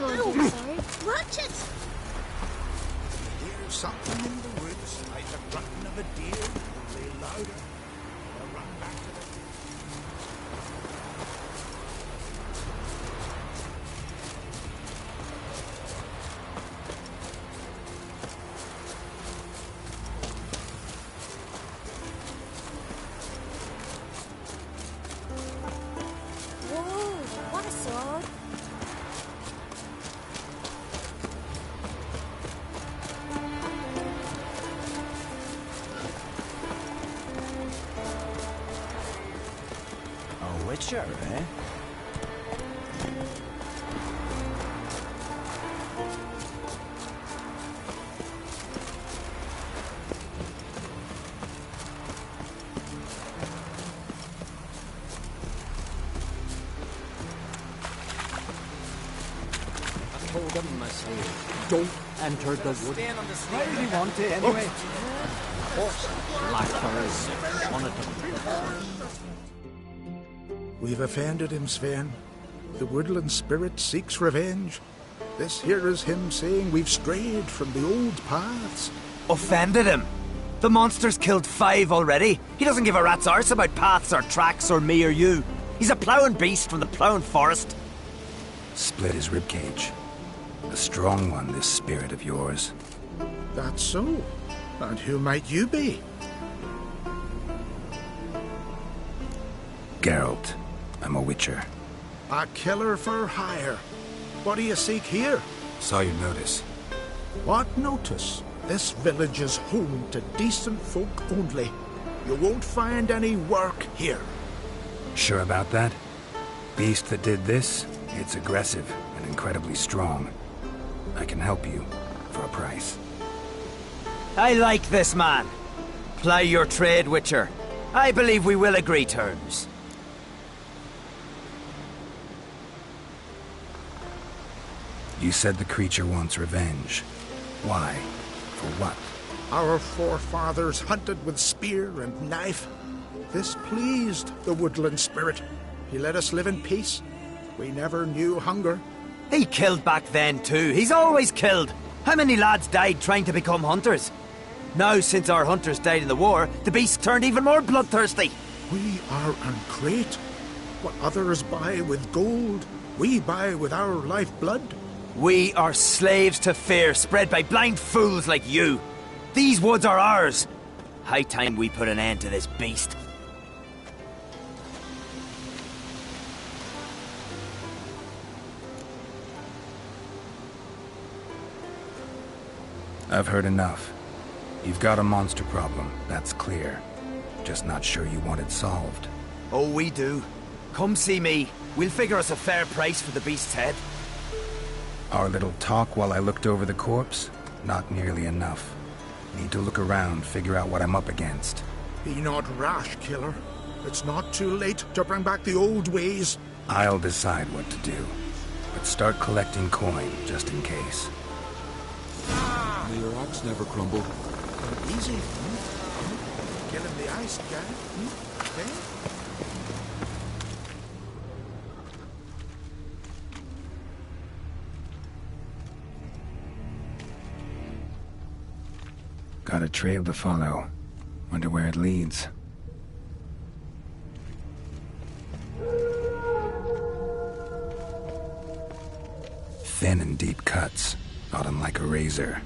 sorry. Watch it! Hear something in the woods, like the grunting of a deer, only louder. They'll run back to the... Whoa, what a sword. A witcher, eh? I told him, I say, don't enter the wood. Why did he want to anyway? Blackberries wanted to. We've offended him, Sven. The woodland spirit seeks revenge. This here is him saying we've strayed from the old paths. Offended him? The monster's killed 5 already. He doesn't give a rat's arse about paths or tracks or me or you. He's a ploughing beast from the ploughing forest. Split his ribcage. A strong one, this spirit of yours. That's so. And who might you be? Geralt. I'm a witcher. A killer for hire. What do you seek here? Saw your notice. What notice? This village is home to decent folk only. You won't find any work here. Sure about that? Beast that did this, it's aggressive and incredibly strong. I can help you for a price. I like this man. Ply your trade, Witcher. I believe we will agree terms. You said the creature wants revenge. Why? For what? Our forefathers hunted with spear and knife. This pleased the woodland spirit. He let us live in peace. We never knew hunger. He killed back then too. He's always killed. How many lads died trying to become hunters? Now, since our hunters died in the war, the beast turned even more bloodthirsty. We are great. What others buy with gold, we buy with our lifeblood. We are slaves to fear spread by blind fools like you. These woods are ours. High time we put an end to this beast. I've heard enough. You've got a monster problem, that's clear. Just not sure you want it solved. Oh, we do. Come see me. We'll figure us a fair price for the beast's head. Our little talk while I looked over the corpse? Not nearly enough. Need to look around, figure out what I'm up against. Be not rash, killer. It's not too late to bring back the old ways. I'll decide what to do. But start collecting coin, just in case. May your axe never crumble. Easy. Killing the ice guy. Okay? Got a trail to follow. Wonder where it leads. Thin and deep cuts. Got him like a razor.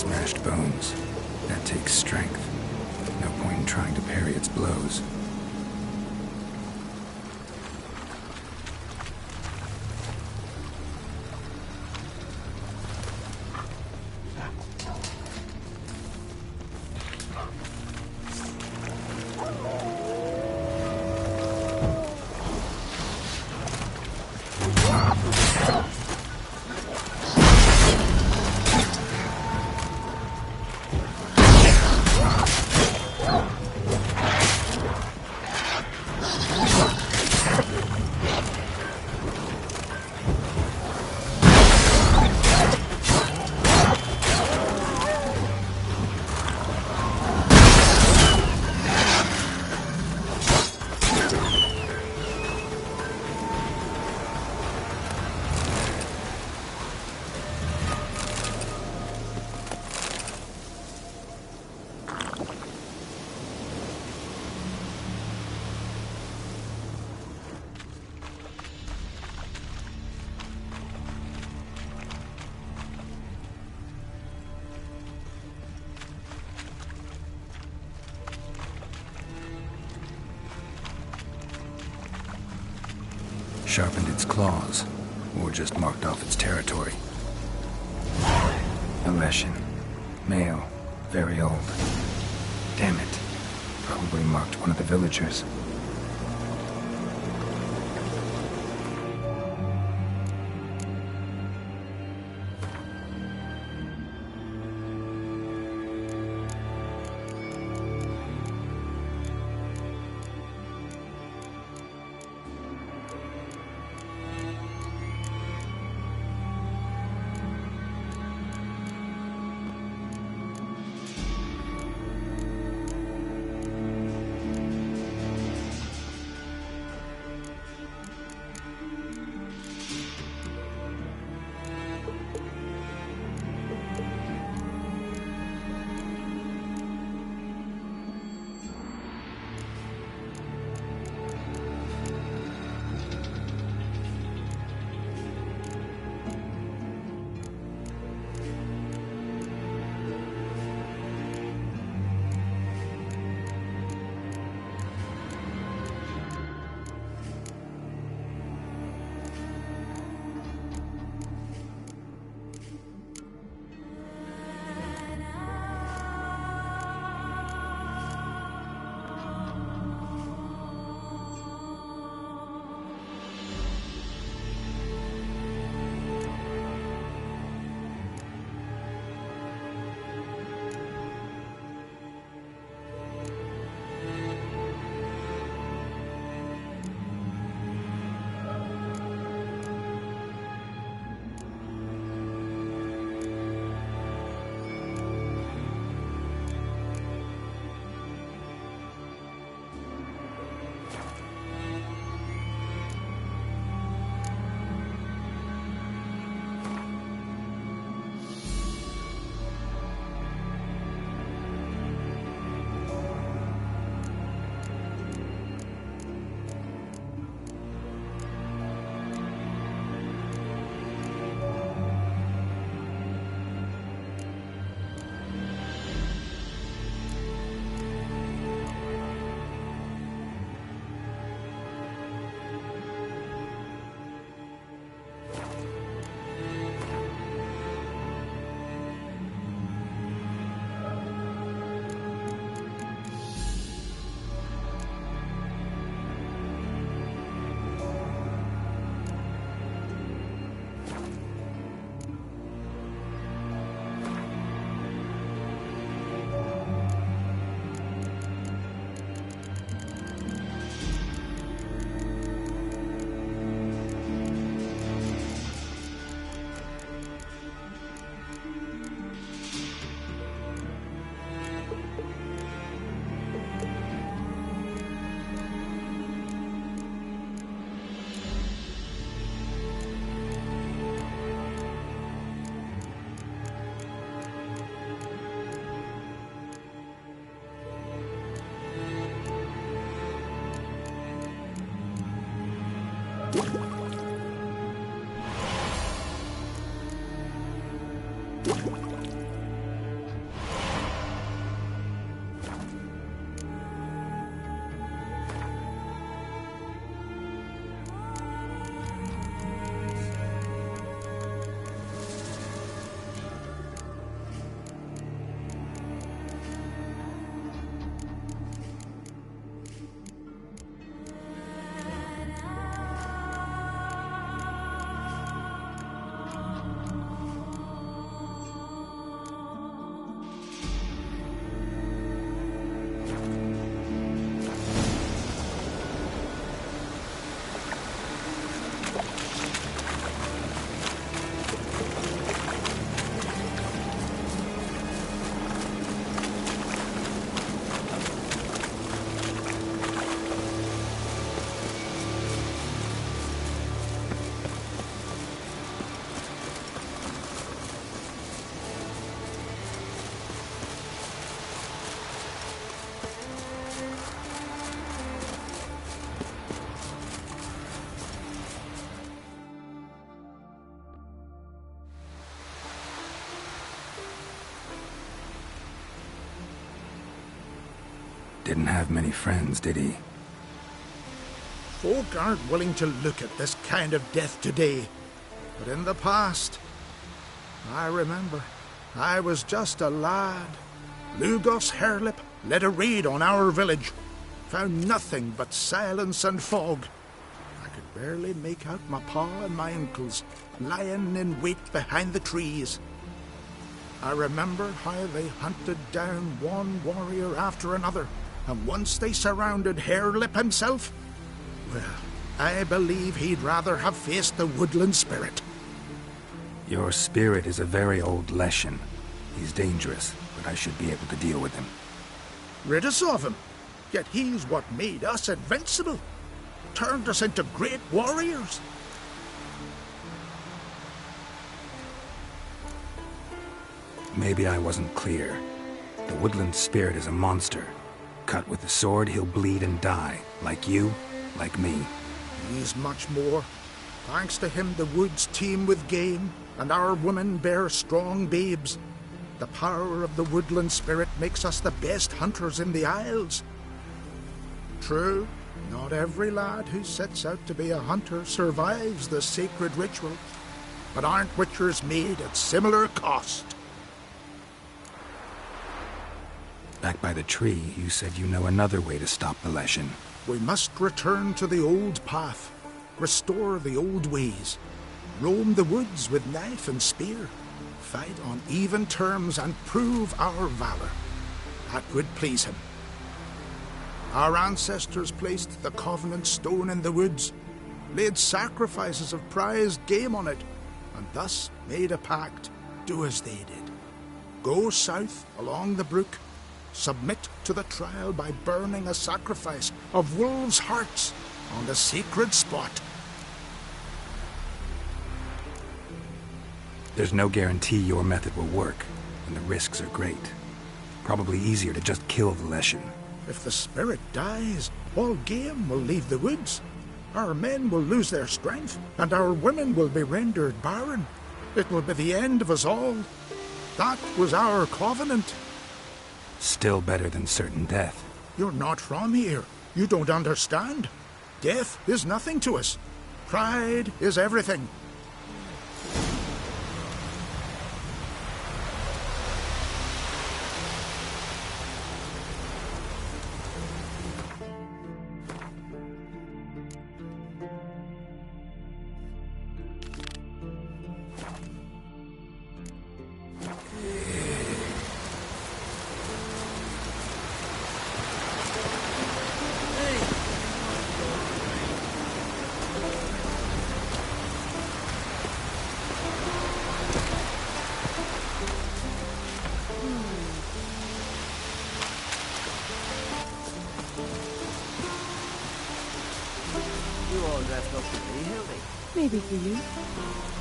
smashed bones. That takes strength. No point in trying to parry its blows. Sharpened its claws, or just marked off its territory. A Leshen. Male. Very old. Damn it. Probably marked one of the villagers. Didn't have many friends, did he? Folk aren't willing to look at this kind of death today. But in the past, I remember, I was just a lad. Lugos Harelip led a raid on our village. Found nothing but silence and fog. I could barely make out my pa and my uncles lying in wait behind the trees. I remember how they hunted down one warrior after another, and once they surrounded Harelip himself, well, I believe he'd rather have faced the woodland spirit. Your spirit is a very old Leshen. He's dangerous, but I should be able to deal with him. Rid us of him. Yet he's what made us invincible. Turned us into great warriors. Maybe I wasn't clear. The woodland spirit is a monster. Cut with the sword, he'll bleed and die. Like you, like me. He's much more. Thanks to him, the woods teem with game, and our women bear strong babes. The power of the woodland spirit makes us the best hunters in the Isles. True, not every lad who sets out to be a hunter survives the sacred ritual, but aren't witchers made at similar cost? Back by the tree, you said you know another way to stop the Leshen. We must return to the old path, restore the old ways, roam the woods with knife and spear, fight on even terms and prove our valor. That would please him. Our ancestors placed the Covenant stone in the woods, laid sacrifices of prized game on it, and thus made a pact, do as they did. Go south along the brook, submit to the trial by burning a sacrifice of wolves' hearts on the sacred spot. There's no guarantee your method will work, and the risks are great. Probably easier to just kill the Leshen. If the spirit dies, all game will leave the woods. Our men will lose their strength, and our women will be rendered barren. It will be the end of us all. That was our covenant. Still better than certain death. You're not from here. You don't understand. Death is nothing to us. Pride is everything. Maybe for you,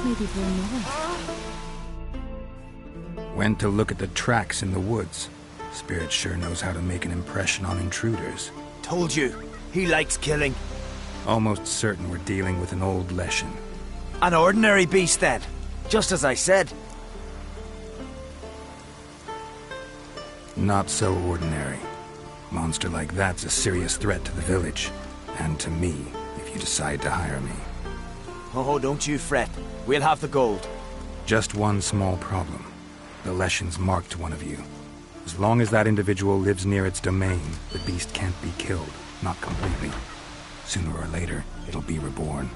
maybe for another. Went to look at the tracks in the woods. Spirit sure knows how to make an impression on intruders. Told you, he likes killing. Almost certain we're dealing with an old Leshen. An ordinary beast then, just as I said. Not so ordinary. Monster like that's a serious threat to the village. And to me, if you decide to hire me. Oh, don't you fret. We'll have the gold. Just one small problem. The Leshen's marked one of you. As long as that individual lives near its domain, the beast can't be killed. Not completely. Sooner or later, it'll be reborn.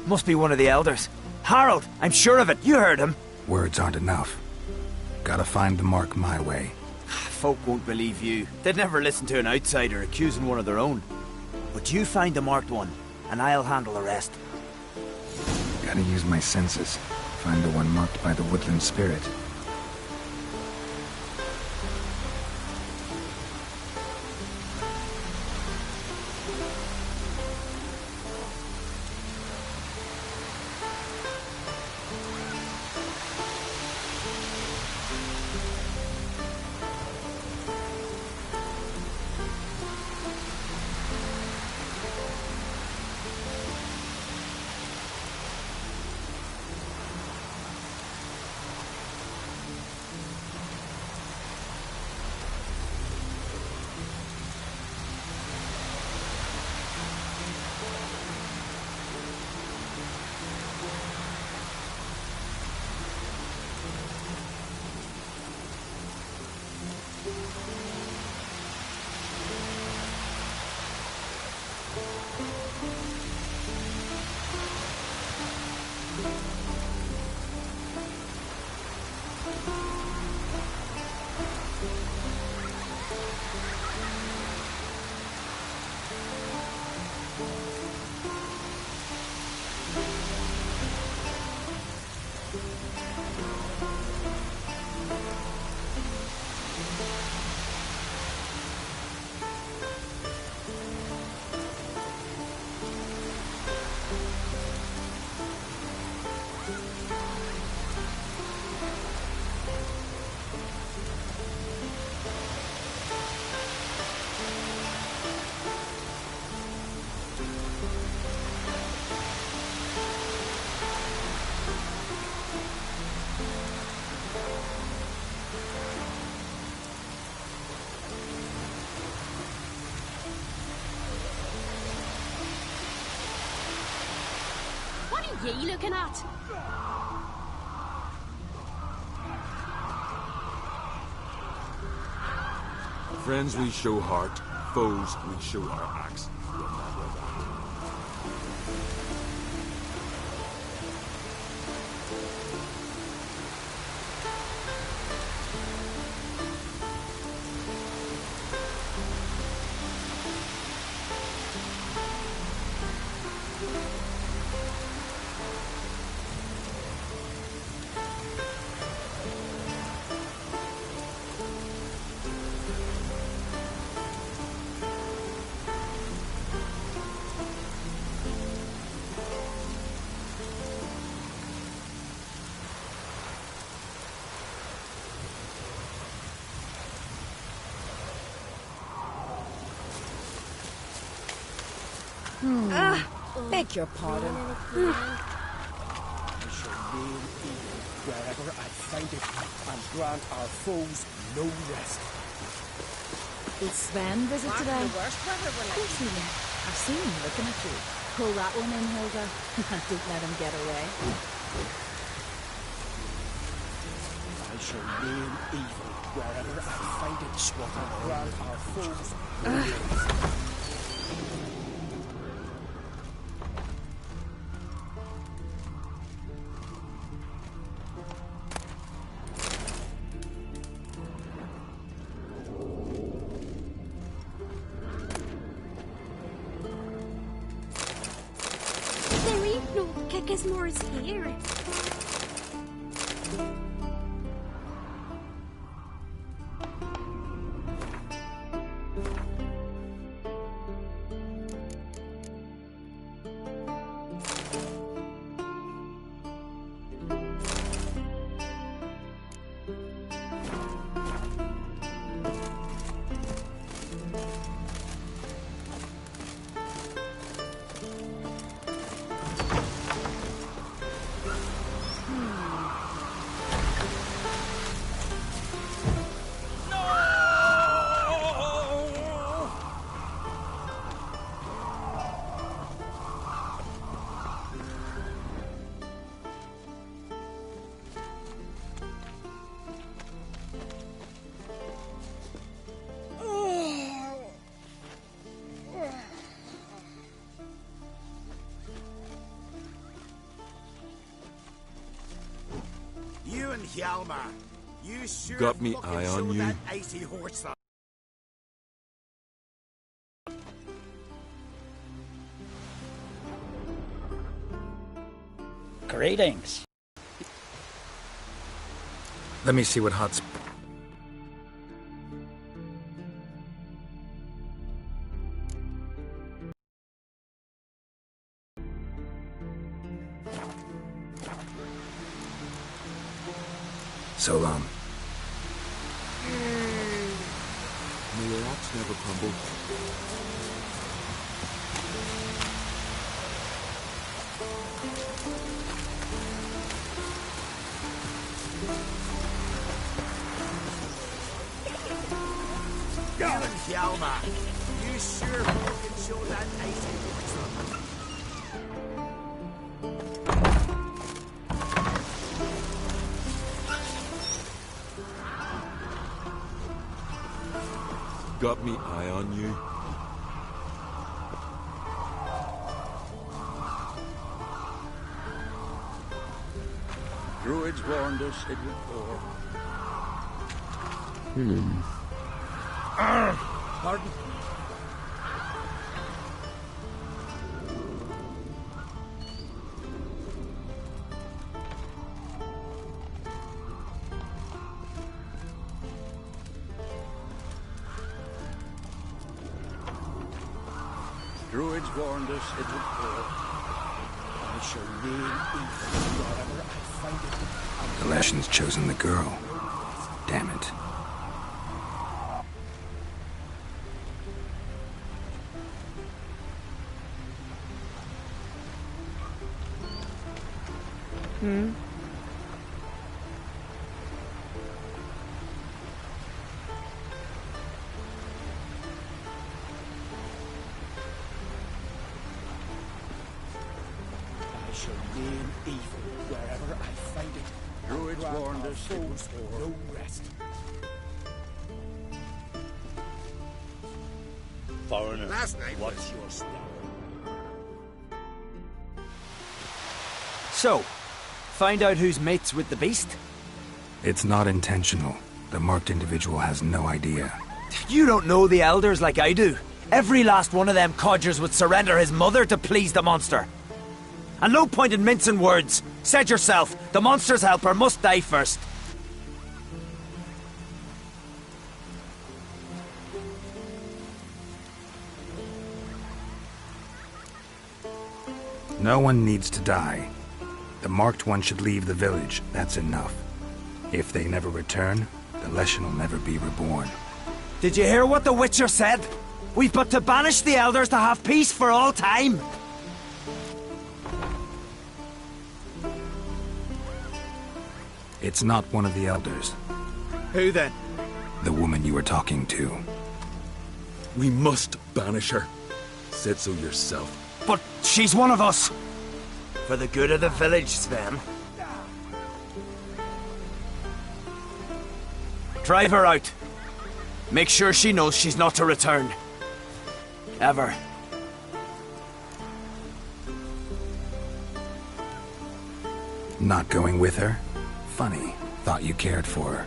Must be one of the elders. Harold, I'm sure of it. You heard him. Words aren't enough. Gotta find the mark my way. Folk won't believe you. They'd never listen to an outsider accusing one of their own. But you find the marked one, and I'll handle the rest. Gotta use my senses. Find the one marked by the woodland spirit. ye looking at? Friends we show heart, foes we show our axe. Beg your pardon. I shall nail evil wherever I find it, and grant our foes no rest. Will Sven visit today? The worst weather we're Of like. course he will. I've seen him looking at you. Pull that one in, Hilda. Don't let him get away. I shall nail evil wherever I find it, and grant our foes no rest. There ain't no Kickasmores here. You and Hjalmar, you sure Got me fucking eye show on you. that icy horse up. Greetings. Let me see what hot's... So long. May your axe never crumble. You and Hjalmar, you sure fucking show that icy horse up. Got me eye on you. Druids warned us it would pour. Pardon? Druids warned us it would pour. I shall nail evil wherever I find it. The Leshen's chosen the girl. Damn it. I shall remain evil wherever I find it. Druids Grant warned our us it foes would no rest. Foreigner, Last night, what's your story? So, find out who's mates with the beast? It's not intentional. The marked individual has no idea. You don't know the elders like I do. Every last one of them codgers would surrender his mother to please the monster. And no point in mincing words. Said yourself, the monster's helper must die first. No one needs to die. The marked one should leave the village, that's enough. If they never return, the Leshen will never be reborn. Did you hear what the Witcher said? We've but to banish the elders to have peace for all time. It's not one of the elders. Who then? The woman you were talking to. We must banish her. Said so yourself. But she's one of us. For the good of the village, Sven. Drive her out. Make sure she knows she's not to return. Ever. Not going with her? Funny. Thought you cared for her.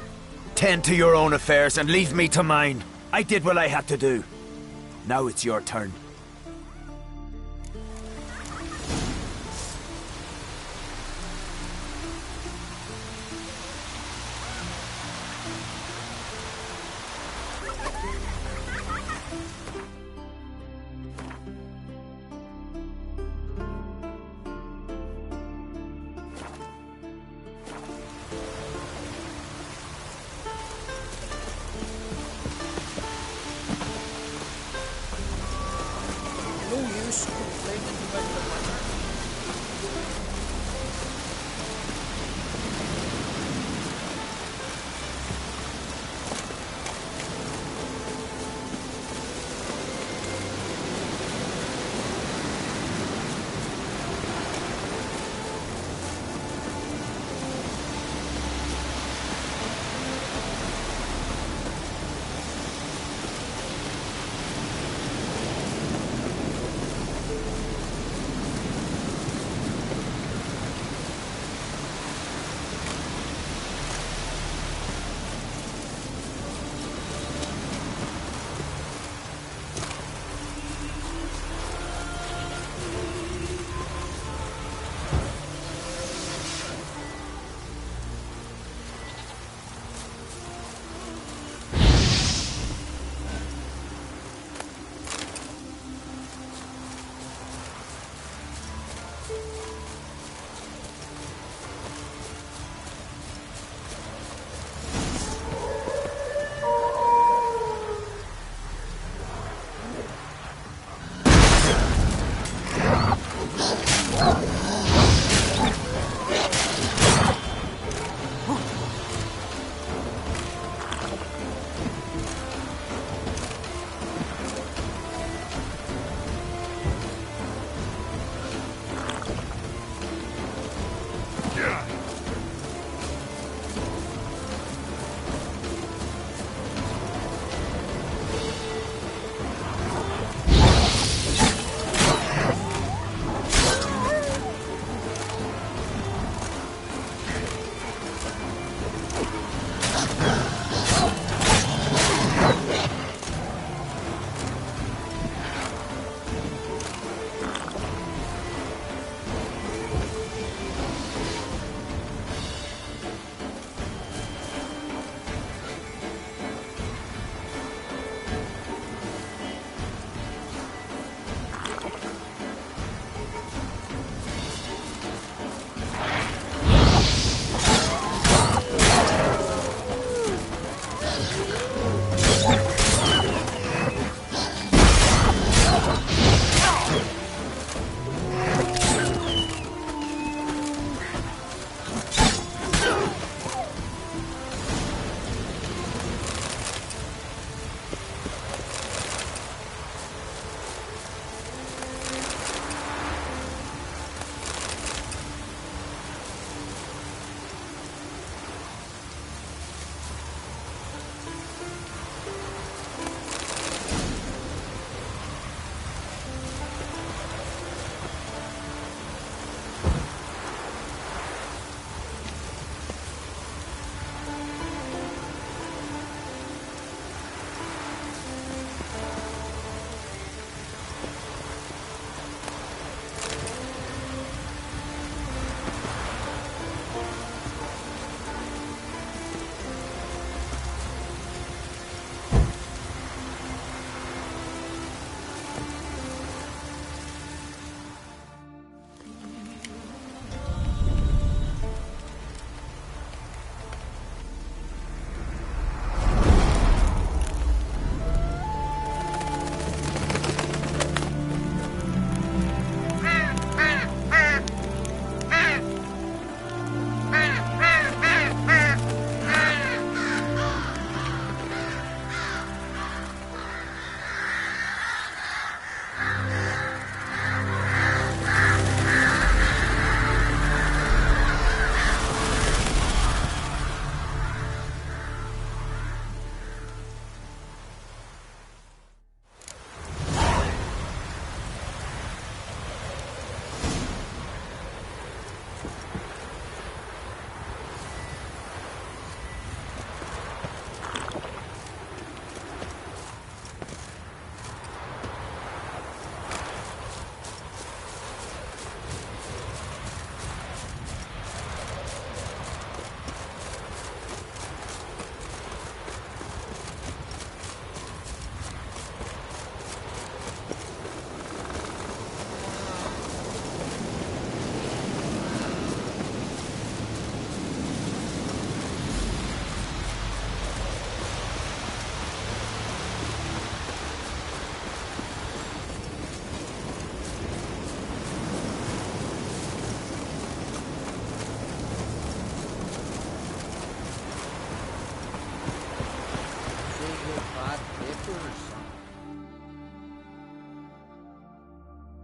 Tend to your own affairs and leave me to mine. I did what I had to do. Now it's your turn. No use complaining about the weather.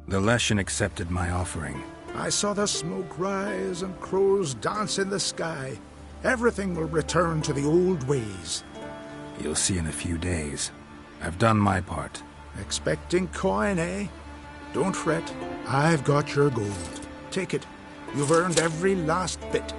The Leshen accepted my offering. I saw the smoke rise and crows dance in the sky. Everything will return to the old ways. You'll see in a few days. I've done my part. Expecting coin, eh? Don't fret. I've got your gold. Take it. You've earned every last bit.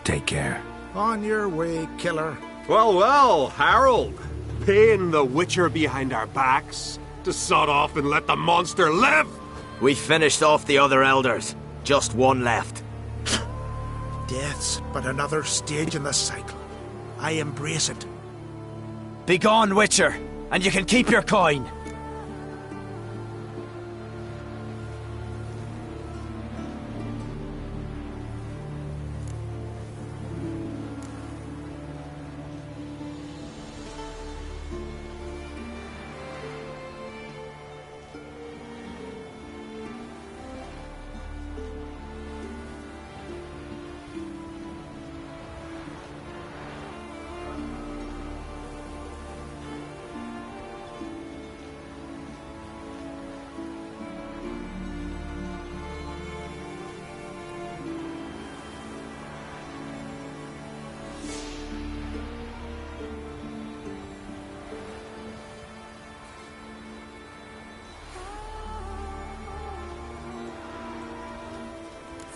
Take care. On your way, killer. Well, well, Harold. Paying the witcher behind our backs to sod off and let the monster live. We finished off the other elders. Just one left. Death's but another stage in the cycle. I embrace it. Begone, Witcher, and you can keep your coin.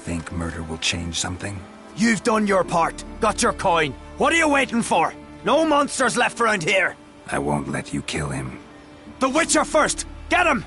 Think murder will change something? You've done your part. Got your coin. What are you waiting for? No monsters left around here. I won't let you kill him. The Witcher first! Get him!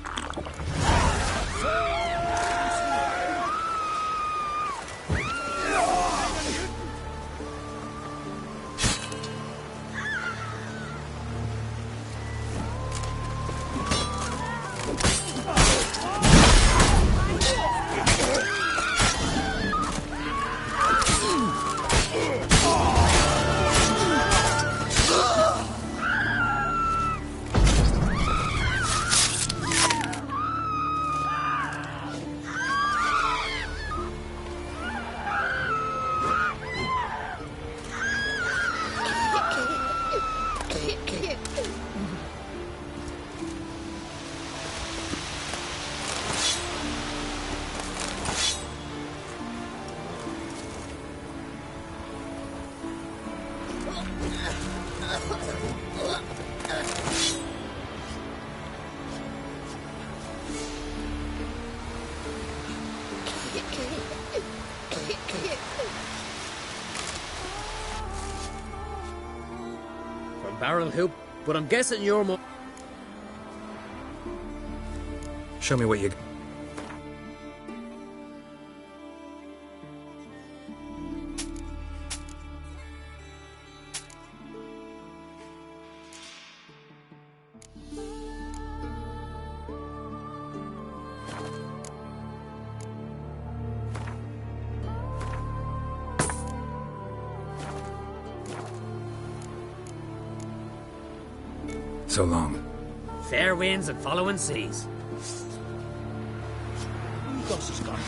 From Barrel Hoop, but I'm guessing you're more... Show me what you... So long. Fair winds and following seas. Gus has got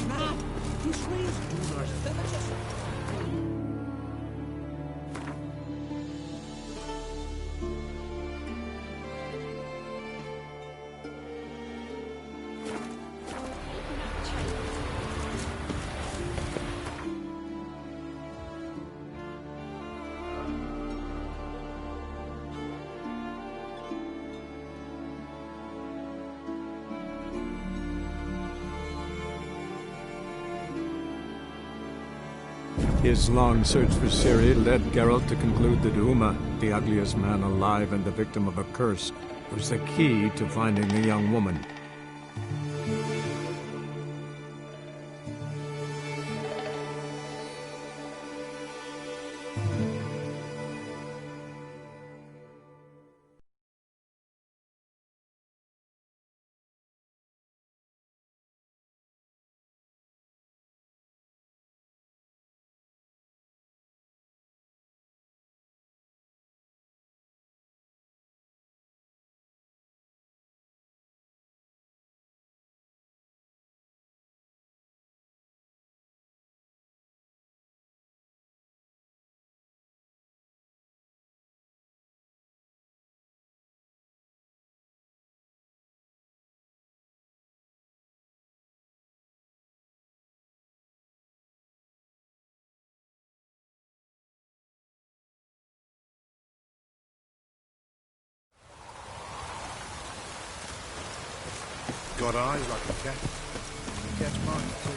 mad. He's raised doers villages. His long search for Ciri led Geralt to conclude that Uma, the ugliest man alive and the victim of a curse, was the key to finding the young woman. got eyes like a cat. You catch mine, too.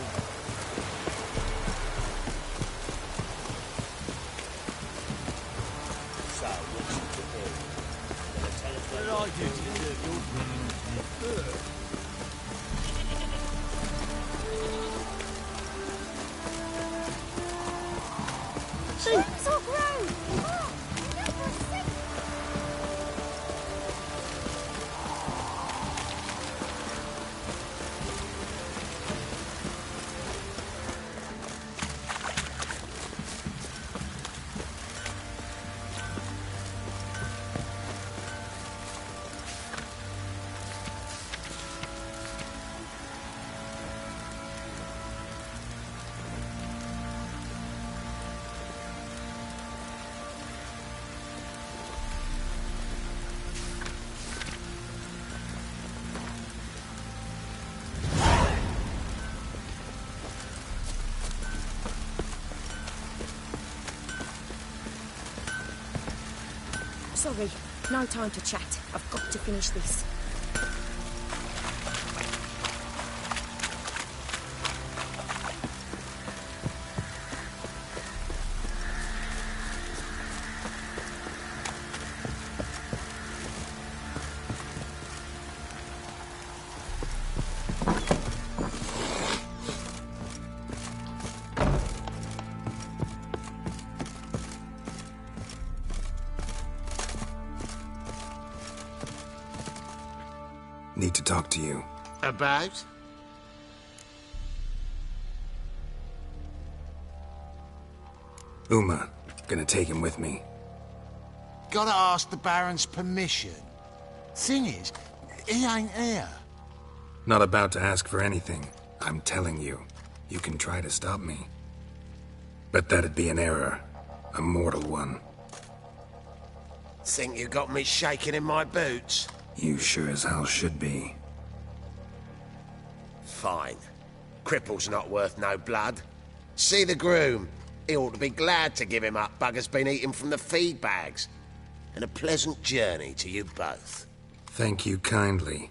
So, what's it to do? Gonna tell us what did I do to deserve your Chainsaw Grove! Oh, never seen. Sorry, no time to chat. I've got to finish this. Need to talk to you. About? Uma. Gonna take him with me. Gotta ask the Baron's permission. Thing is, he ain't here. Not about to ask for anything. I'm telling you. You can try to stop me. But that'd be an error. A mortal one. Think you got me shaking in my boots? You sure as hell should be. Fine. Cripple's not worth no blood. See the groom. He ought to be glad to give him up. Bugger's been eating from the feed bags. And a pleasant journey to you both. Thank you kindly.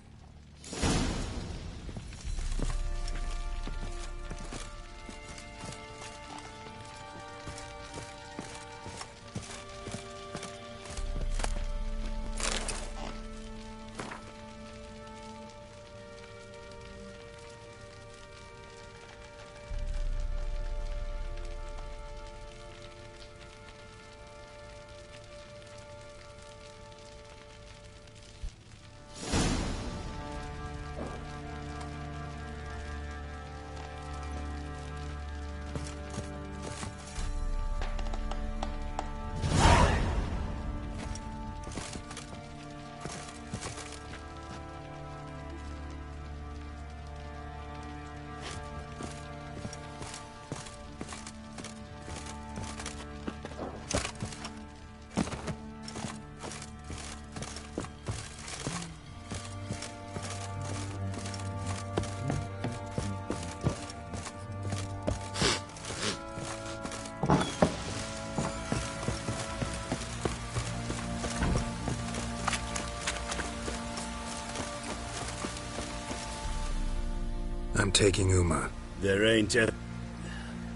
I'm taking Uma. There ain't a...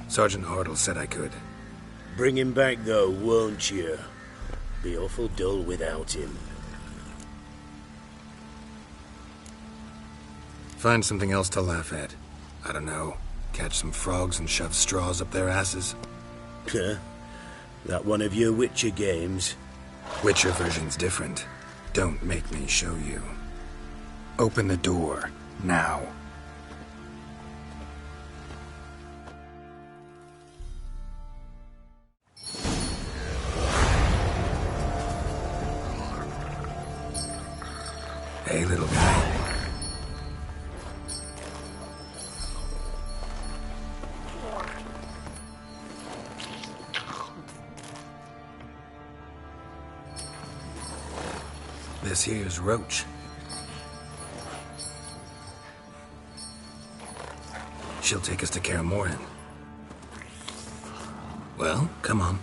Sergeant Hartle said I could. Bring him back, though, won't you? Be awful dull without him. Find something else to laugh at. I don't know. Catch some frogs and shove straws up their asses. Huh? That one of your Witcher games? Witcher version's different. Don't make me show you. Open the door. Now. Hey, little guy. This here's Roach. She'll take us to Kaer Morhen. Well, come on.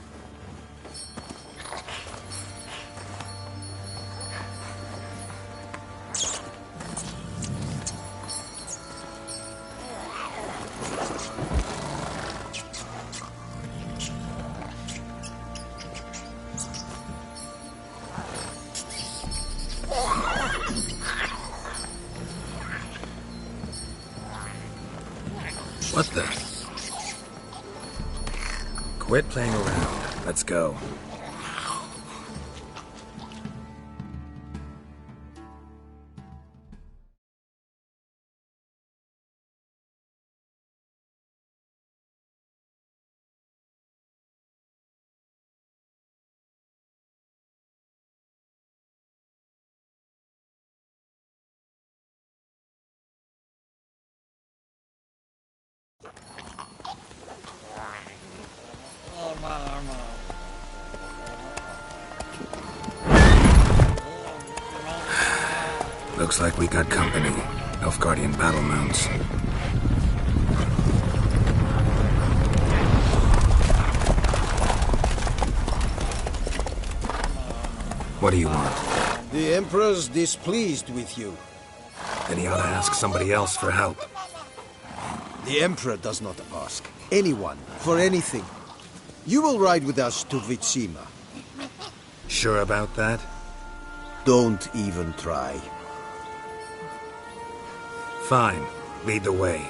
What the? Quit playing around. Let's go. Looks like we got company. Nilfgaardian battle mounts. What do you want? The Emperor's displeased with you. Then he ought to ask somebody else for help. The Emperor does not ask anyone for anything. You will ride with us to Vitsima. Sure about that? Don't even try. Fine. Lead the way.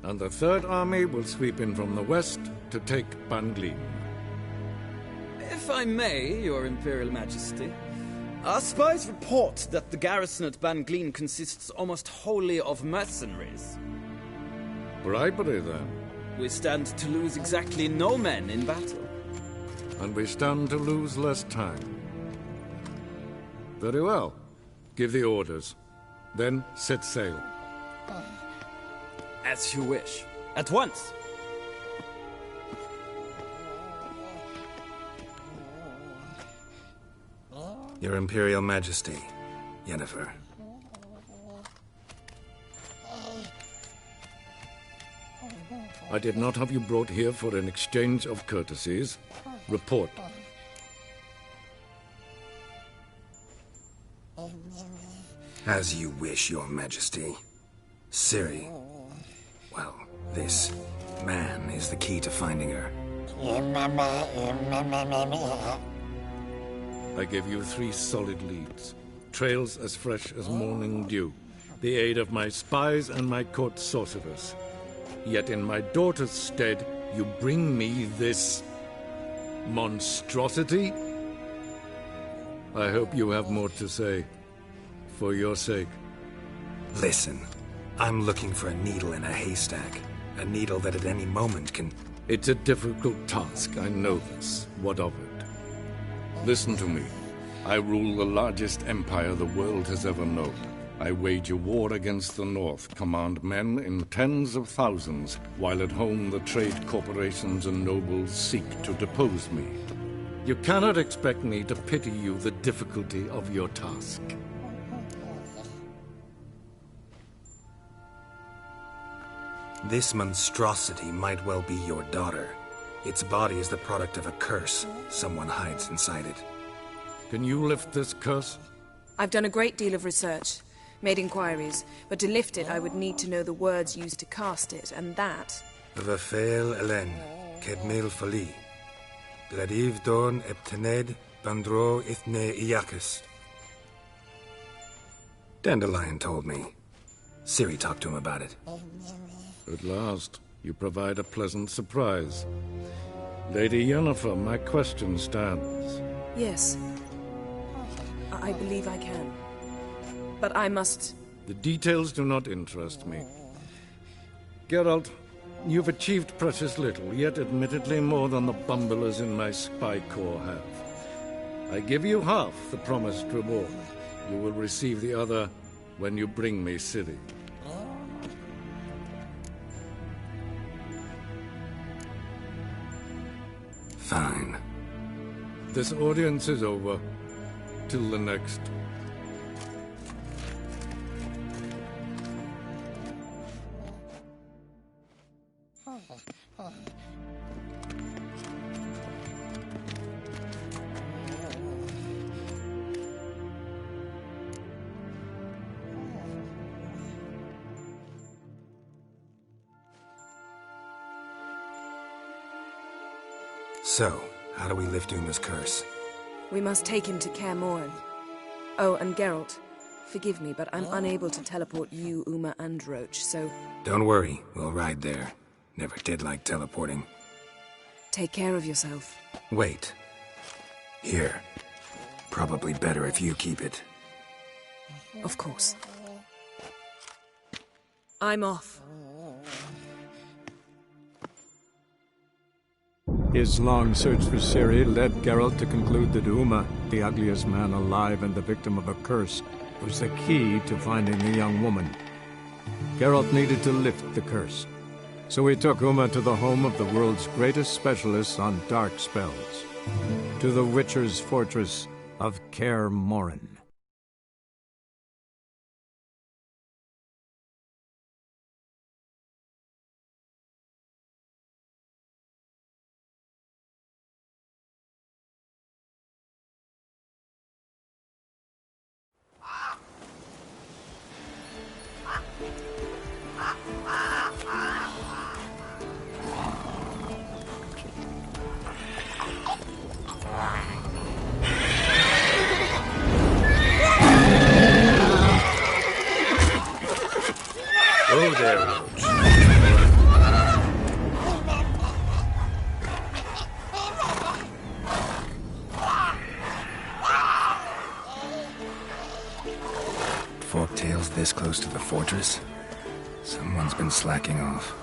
And the Third Army will sweep in from the west to take Banglin. If I may, Your Imperial Majesty, our spies report that the garrison at Banglin consists almost wholly of mercenaries. Bribery, then. We stand to lose exactly no men in battle. And we stand to lose less time. Very well. Give the orders. Then set sail. As you wish. At once. Your Imperial Majesty, Yennefer. I did not have you brought here for an exchange of courtesies. Report. As you wish, Your Majesty. Ciri. Well, this man is the key to finding her. I gave you 3 solid leads. Trails as fresh as morning dew. The aid of my spies and my court sorcerers. Yet in my daughter's stead, you bring me this monstrosity? I hope you have more to say. For your sake. Listen, I'm looking for a needle in a haystack. A needle that at any moment can... It's a difficult task, I know this. What of it? Listen to me. I rule the largest empire the world has ever known. I wage a war against the North, command men in tens of thousands, while at home the trade corporations and nobles seek to depose me. You cannot expect me to pity you the difficulty of your task. This monstrosity might well be your daughter. Its body is the product of a curse. Someone hides inside it. Can you lift this curse? I've done a great deal of research, made inquiries, but to lift it I would need to know the words used to cast it, and that... Vafel Elen, Kedmil Fali. Bladiv Dorn Eptened, Bandro Ithne Iakis. Dandelion told me. Ciri talked to him about it. At last, you provide a pleasant surprise. Lady Yennefer, my question stands. Yes. I believe I can. But I must... The details do not interest me. Geralt, you've achieved precious little, yet admittedly more than the bumblers in my spy corps have. I give you half the promised reward. You will receive the other when you bring me Ciri. Fine. This audience is over. Till the next. So, how do we lift Uma's curse? We must take him to Kaer Morhen. Oh, and Geralt, forgive me, but I'm unable to teleport you, Uma, and Roach, so... Don't worry, we'll ride there. Never did like teleporting. Take care of yourself. Wait. Here. Probably better if you keep it. Of course. I'm off. His long search for Ciri led Geralt to conclude that Uma, the ugliest man alive and the victim of a curse, was the key to finding the young woman. Geralt needed to lift the curse, so he took Uma to the home of the world's greatest specialists on dark spells, to the Witcher's fortress of Kaer Morhen. Oh, there, Roach. Forktail's this close to the fortress? Someone's been slacking off.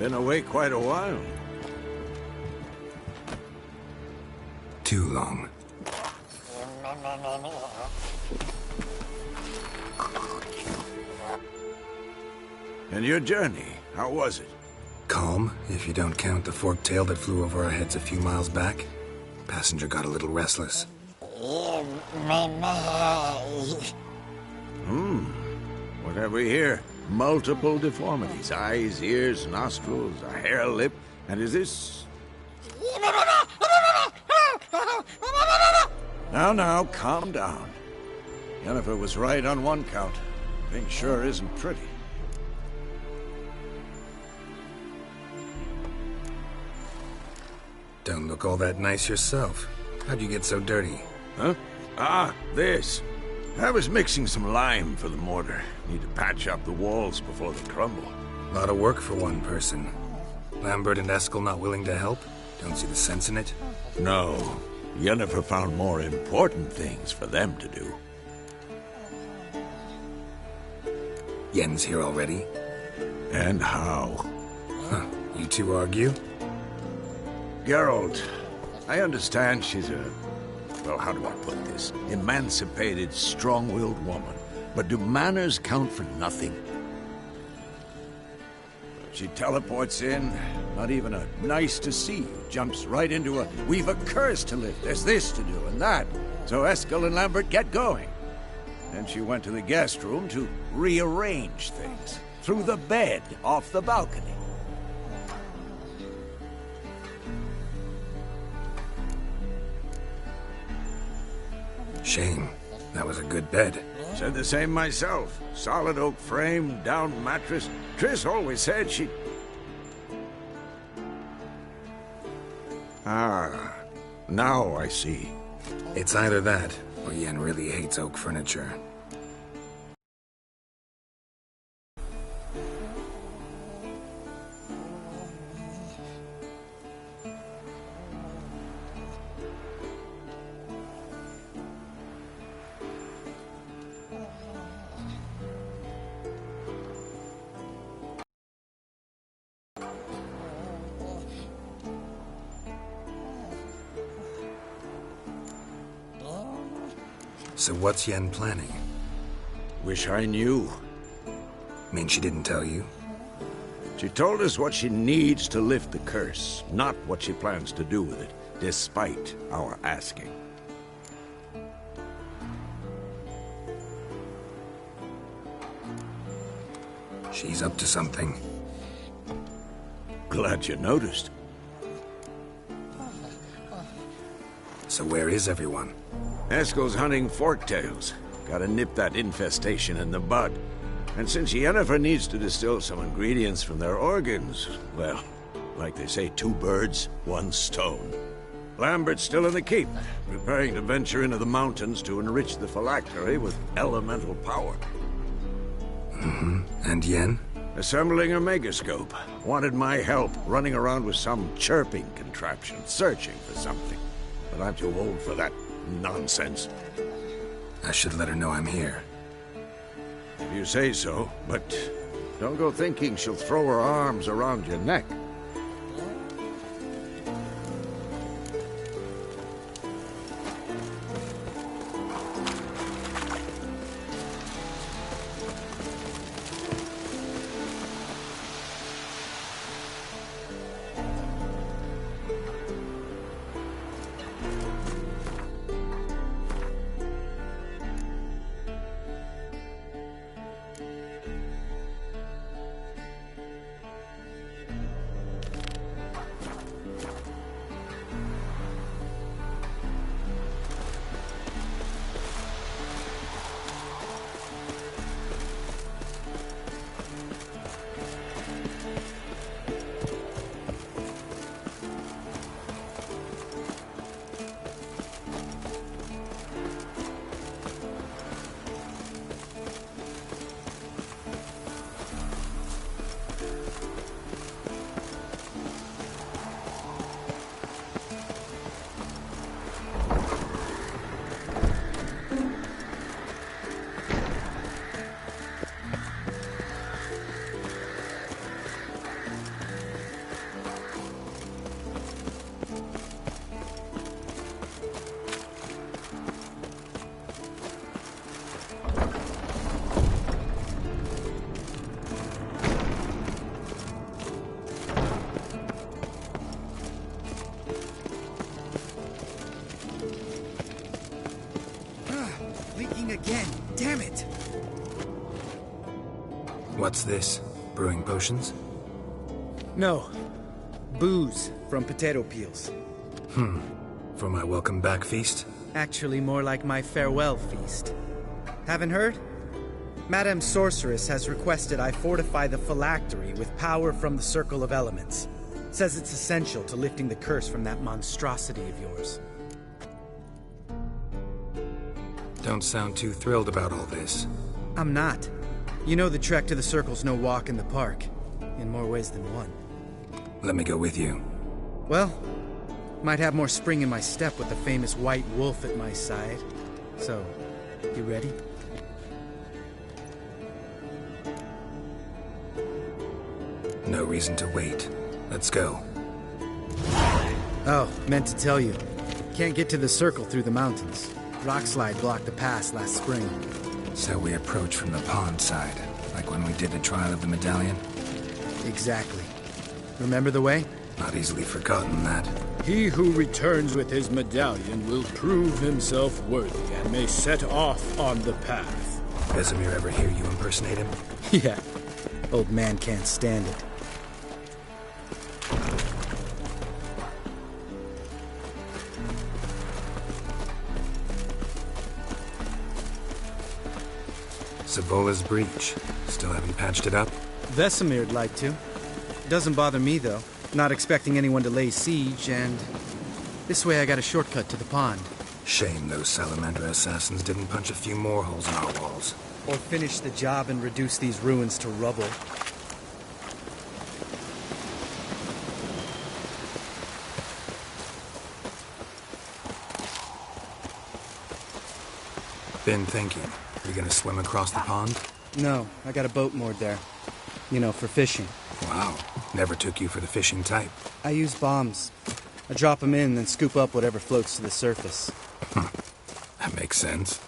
Been away quite a while. Too long. And your journey, how was it? Calm, if you don't count the forktail that flew over our heads a few miles back. Passenger got a little restless. What have we here? Multiple deformities. Eyes, ears, nostrils, a hair lip. And is this... Now, calm down. Yennefer was right on one count. Thing sure isn't pretty. Don't look all that nice yourself. How'd you get so dirty? Huh? Ah, this. I was mixing some lime for the mortar. Need to patch up the walls before they crumble. A lot of work for one person. Lambert and Eskel not willing to help? Don't see the sense in it? No. Yennefer found more important things for them to do. Yen's here already? And how? Huh. You two argue? Geralt, I understand she's a... well, how do I put this? Emancipated, strong-willed woman. But do manners count for nothing? She teleports in, not even a nice to see you, jumps right into a, we've a curse to lift, there's this to do and that. So Eskel and Lambert get going. Then she went to the guest room to rearrange things. Through the bed, off the balcony. Shame. That was a good bed. Said the same myself. Solid oak frame, down mattress. Triss always said she... Ah, now I see. It's either that, or Yen really hates oak furniture. So what's Yen planning? Wish I knew. Mean she didn't tell you? She told us what she needs to lift the curse, not what she plans to do with it, despite our asking. She's up to something. Glad you noticed. So where is everyone? Eskel's hunting forktails. Gotta nip that infestation in the bud. And since Yennefer needs to distill some ingredients from their organs, well, like they say, 2 birds, 1 stone. Lambert's still in the keep, preparing to venture into the mountains to enrich the phylactery with elemental power. Mm-hmm. And Yen? Assembling a megascope. Wanted my help running around with some chirping contraption, searching for something. But I'm too old for that nonsense. I should let her know I'm here. If you say so, but don't go thinking she'll throw her arms around your neck. Again, damn it! What's this? Brewing potions? No. Booze from potato peels. For my welcome back feast? Actually, more like my farewell feast. Haven't heard? Madame Sorceress has requested I fortify the phylactery with power from the Circle of Elements. Says it's essential to lifting the curse from that monstrosity of yours. Don't sound too thrilled about all this. I'm not. You know the trek to the Circle's no walk in the park. In more ways than one. Let me go with you. Well, might have more spring in my step with the famous white wolf at my side. So, you ready? No reason to wait. Let's go. Oh, meant to tell you. Can't get to the Circle through the mountains. Rockslide blocked the pass last spring. So we approach from the pond side, like when we did the trial of the medallion? Exactly. Remember the way? Not easily forgotten, that. He who returns with his medallion will prove himself worthy and may set off on the path. Vesemir ever hear you impersonate him? Yeah. Old man can't stand it. Savola's breach. Still haven't patched it up? Vesemir'd like to. Doesn't bother me, though. Not expecting anyone to lay siege, and this way I got a shortcut to the pond. Shame those Salamander assassins didn't punch a few more holes in our walls. Or finish the job and reduce these ruins to rubble. Been thinking. You gonna swim across the pond? No, I got a boat moored there. You know, for fishing. Wow. Never took you for the fishing type. I use bombs. I drop them in, then scoop up whatever floats to the surface. That makes sense.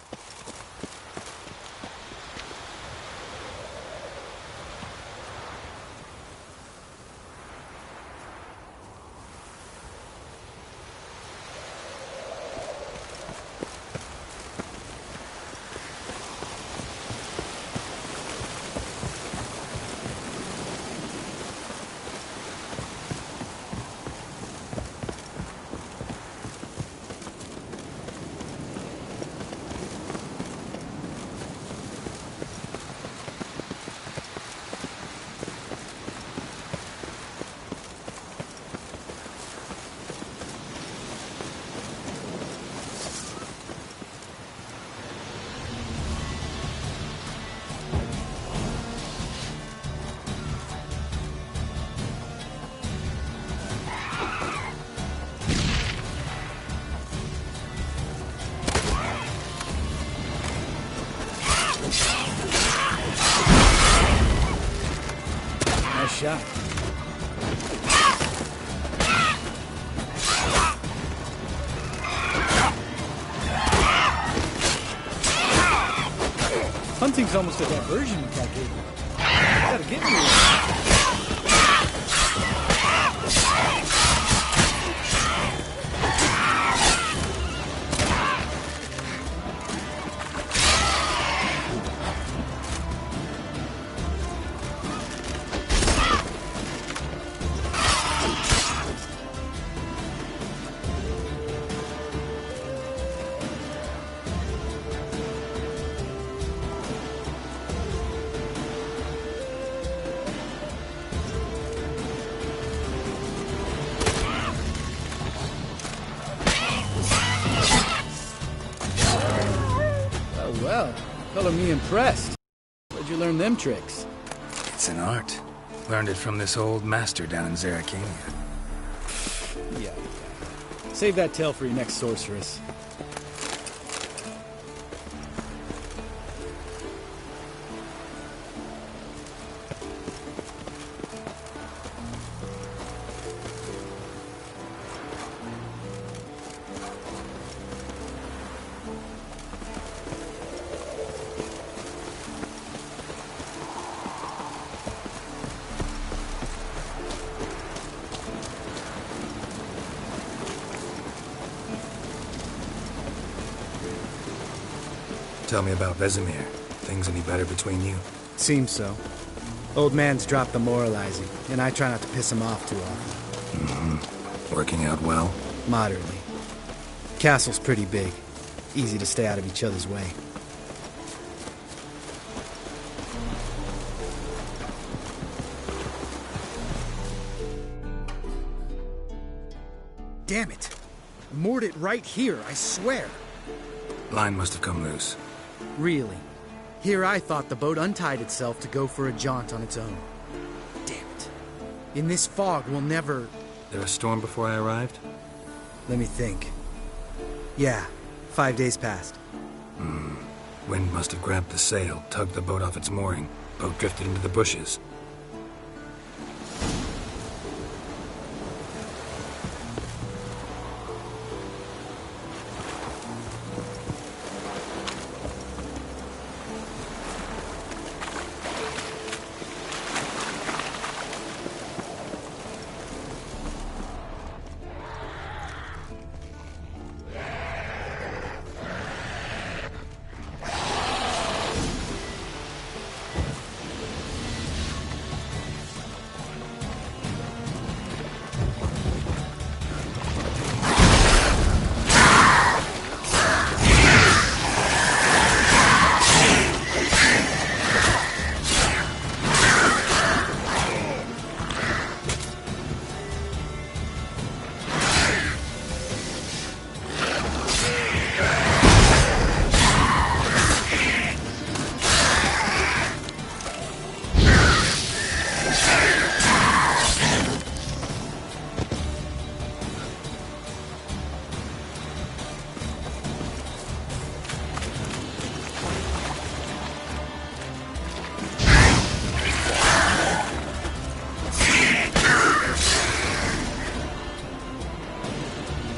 shot. Hunting's almost a diversion with that game. Gotta get me. Well, color me impressed. Where'd you learn them tricks? It's an art. Learned it from this old master down in Zeracania. Yeah. Save that tale for your next sorceress. Tell me about Vesemir. Things any better between you? Seems so. Old man's dropped the moralizing, and I try not to piss him off too often. Mm-hmm. Working out well? Moderately. Castle's pretty big. Easy to stay out of each other's way. Damn it! Moored it right here, I swear! Line must have come loose. Really? Here I thought the boat untied itself to go for a jaunt on its own. Damn it. In this fog, we'll never... There a storm before I arrived? Let me think. Yeah, 5 days passed. Wind must have grabbed the sail, tugged the boat off its mooring. Boat drifted into the bushes.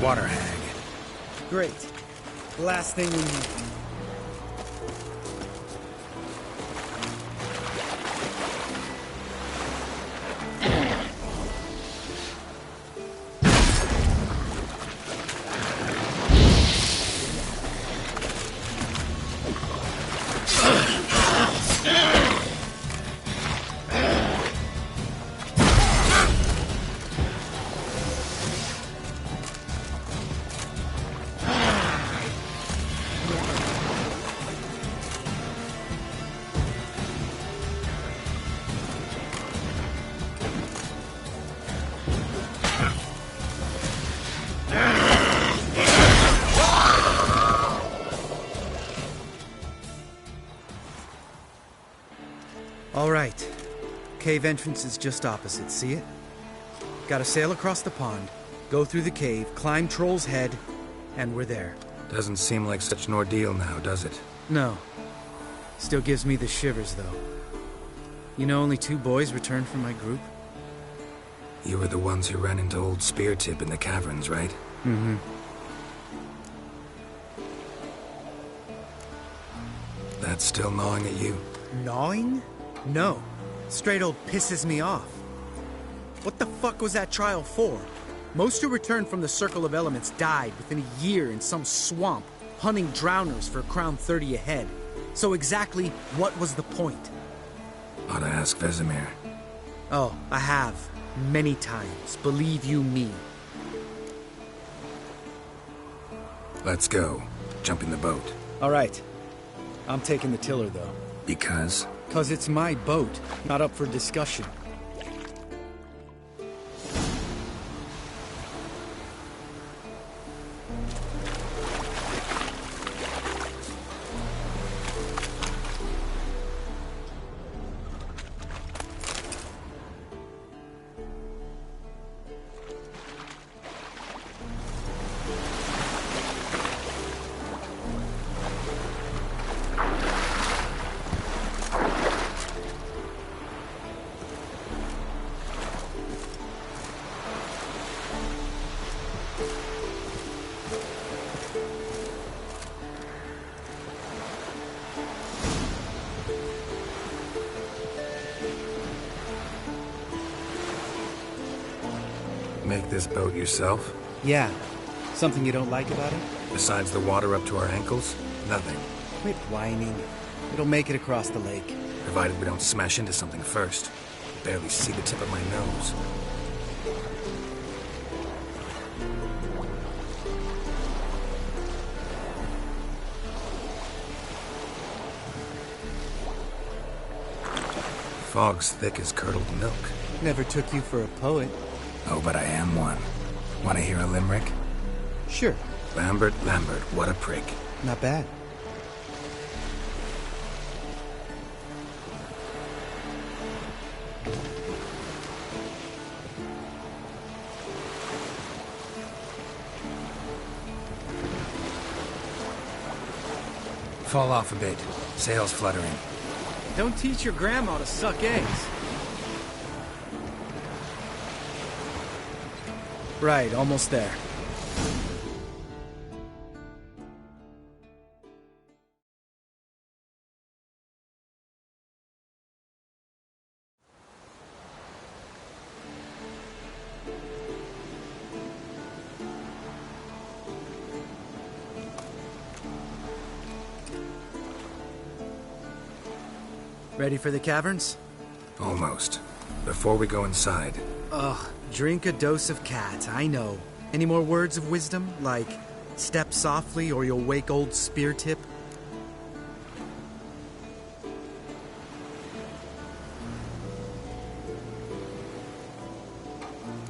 Water hag. Great. Last thing we need. All right. Cave entrance is just opposite, see it? Gotta sail across the pond, go through the cave, climb Troll's Head, and we're there. Doesn't seem like such an ordeal now, does it? No. Still gives me the shivers, though. You know only 2 boys returned from my group? You were the ones who ran into old Speartip in the caverns, right? Mm-hmm. That's still gnawing at you? Gnawing? No. Straight old pisses me off. What the fuck was that trial for? Most who returned from the Circle of Elements died within a year in some swamp, hunting drowners for a crown 30 a head. So exactly what was the point? Ought to ask Vesemir. Oh, I have. Many times. Believe you me. Let's go. Jump in the boat. All right. I'm taking the tiller, though. Because? 'Cause it's my boat, not up for discussion. Make this boat yourself? Yeah. Something you don't like about it? Besides the water up to our ankles? Nothing. Quit whining. It'll make it across the lake. Provided we don't smash into something first. Barely see the tip of my nose. Fog's thick as curdled milk. Never took you for a poet. Oh, but I am one. Want to hear a limerick? Sure. Lambert, Lambert, what a prick. Not bad. Fall off a bit. Sails fluttering. Don't teach your grandma to suck eggs. Right, almost there. Ready for the caverns? Almost. Before we go inside... Ugh, drink a dose of cat, I know. Any more words of wisdom? Like, step softly or you'll wake old Speartip?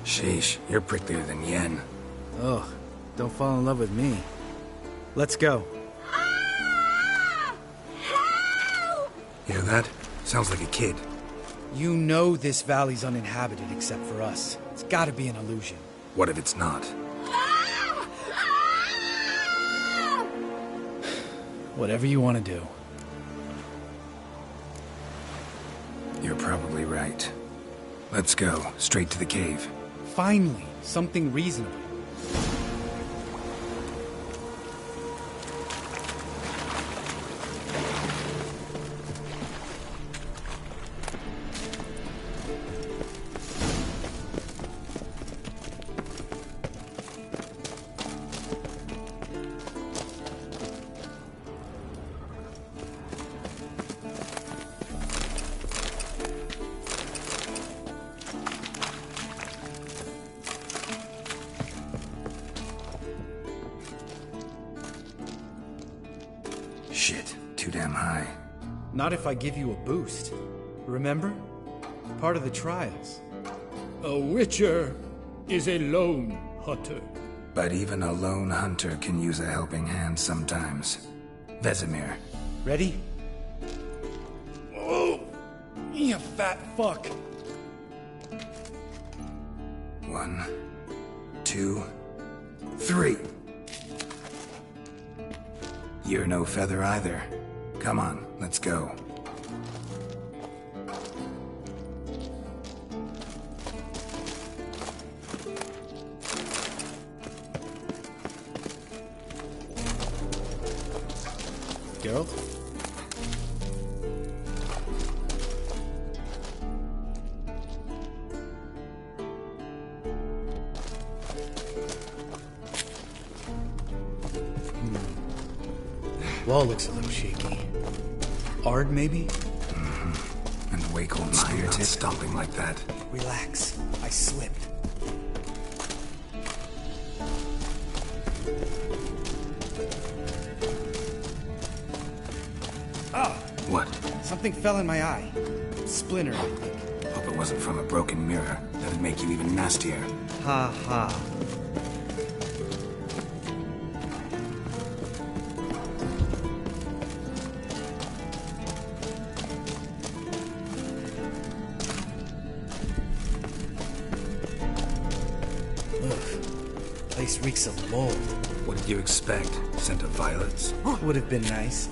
Sheesh, you're pricklier than Yen. Ugh, don't fall in love with me. Let's go. Hear that? Sounds like a kid. You know this valley's uninhabited except for us. It's gotta be an illusion. What if it's not? Whatever you want to do. You're probably right. Let's go, straight to the cave. Finally, something reasonable. Shit, too damn high. Not if I give you a boost. Remember? Part of the trials. A witcher is a lone hunter. But even a lone hunter can use a helping hand sometimes. Vesemir. Ready? Oh! You fat fuck! 1, 2, 3. You're no feather either. Come on, let's go. Geralt? Wall looks a little shaky. Ard, maybe? Mm-hmm. And the way cold spear tip stomping like that. Relax. I slipped. Oh! What? Something fell in my eye. Splinter, I think. Hope it wasn't from a broken mirror. That'd make you even nastier. Ha ha. Place reeks of mold. What did you expect? Scent of violets? Would have been nice.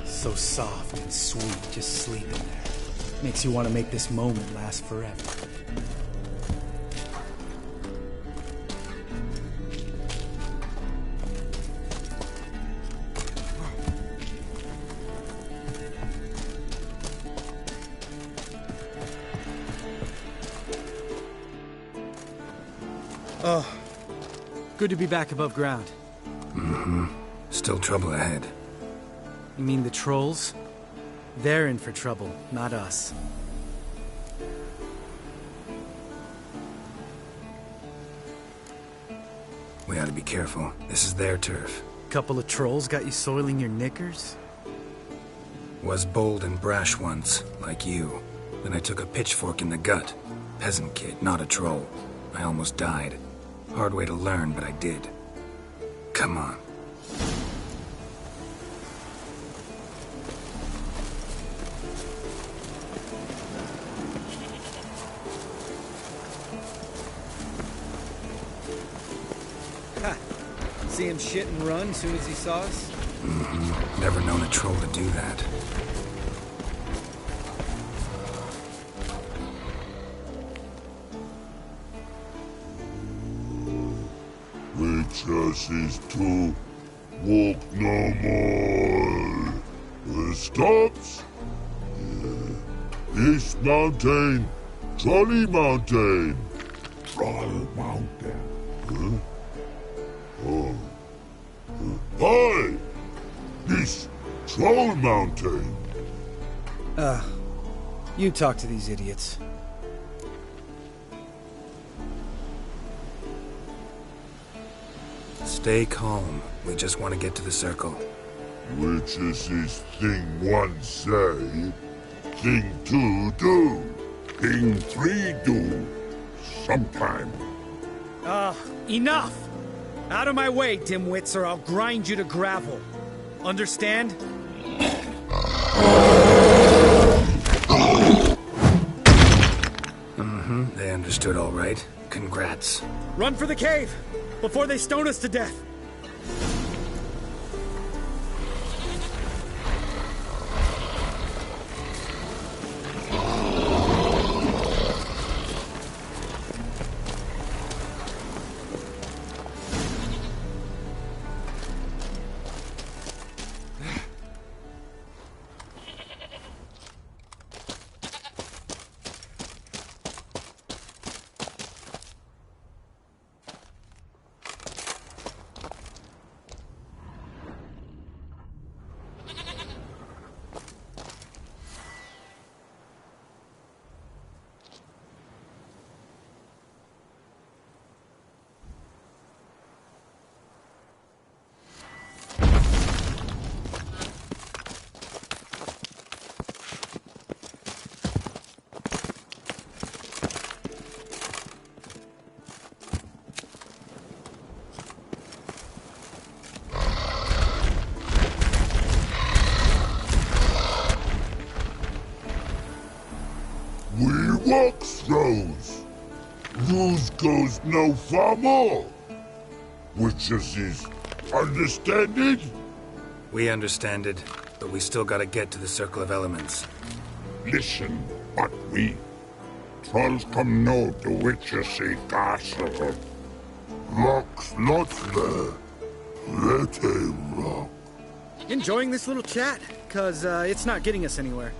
So soft and sweet, just sleeping there. Makes you want to make this moment last forever. Oh. Good to be back above ground. Mm-hmm. Still trouble ahead. You mean the trolls? They're in for trouble, not us. We ought to be careful. This is their turf. Couple of trolls got you soiling your knickers? Was bold and brash once, like you. Then I took a pitchfork in the gut. Peasant kid, not a troll. I almost died. Hard way to learn, but I did. Come on. Ha! See him shit and run as soon as he saw us? Mm-hmm. Never known a troll to do that. Is to walk no more. Stops. East Mountain, Trolley Mountain. Troll Mountain. Oh. Hi! This Troll Mountain. You talk to these idiots. Stay calm. We just want to get to the circle. Which is this thing one say, thing two do, thing three do, sometime. Enough! Out of my way, dimwits, or I'll grind you to gravel. Understand? Mm-hmm. They understood all right. Congrats. Run for the cave! Before they stone us to death! Walks those. Ruse goes no far more. Which is understand it? We understand it, but we still gotta get to the Circle of Elements. Listen, but we trolls come know the witches say castle. Rocks lots there. Let him rock. Enjoying this little chat, cause it's not getting us anywhere.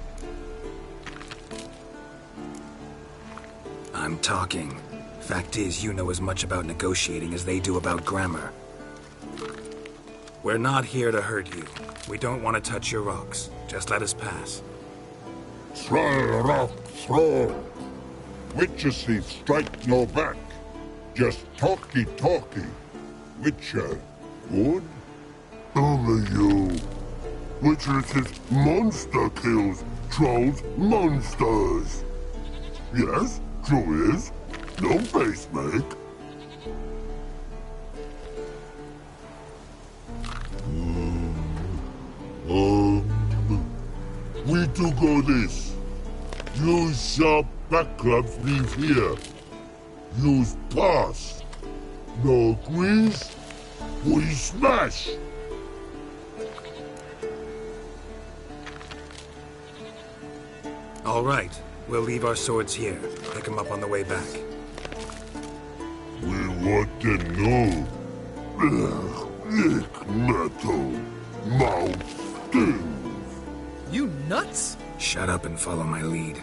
I'm talking. Fact is, you know as much about negotiating as they do about grammar. We're not here to hurt you. We don't want to touch your rocks. Just let us pass. Try rock throw. Witches thief strike no back. Just talky. Witcher, good? Only you. Witcher thief monster kills. Trolls monsters. Yes, true is. No face make. We do go this. Use sharp backups leave here. Use pass. No agrees? We smash. All right. We'll leave our swords here. Pick them up on the way back. We want to know. Nick metal. Mouth stings. You nuts? Shut up and follow my lead.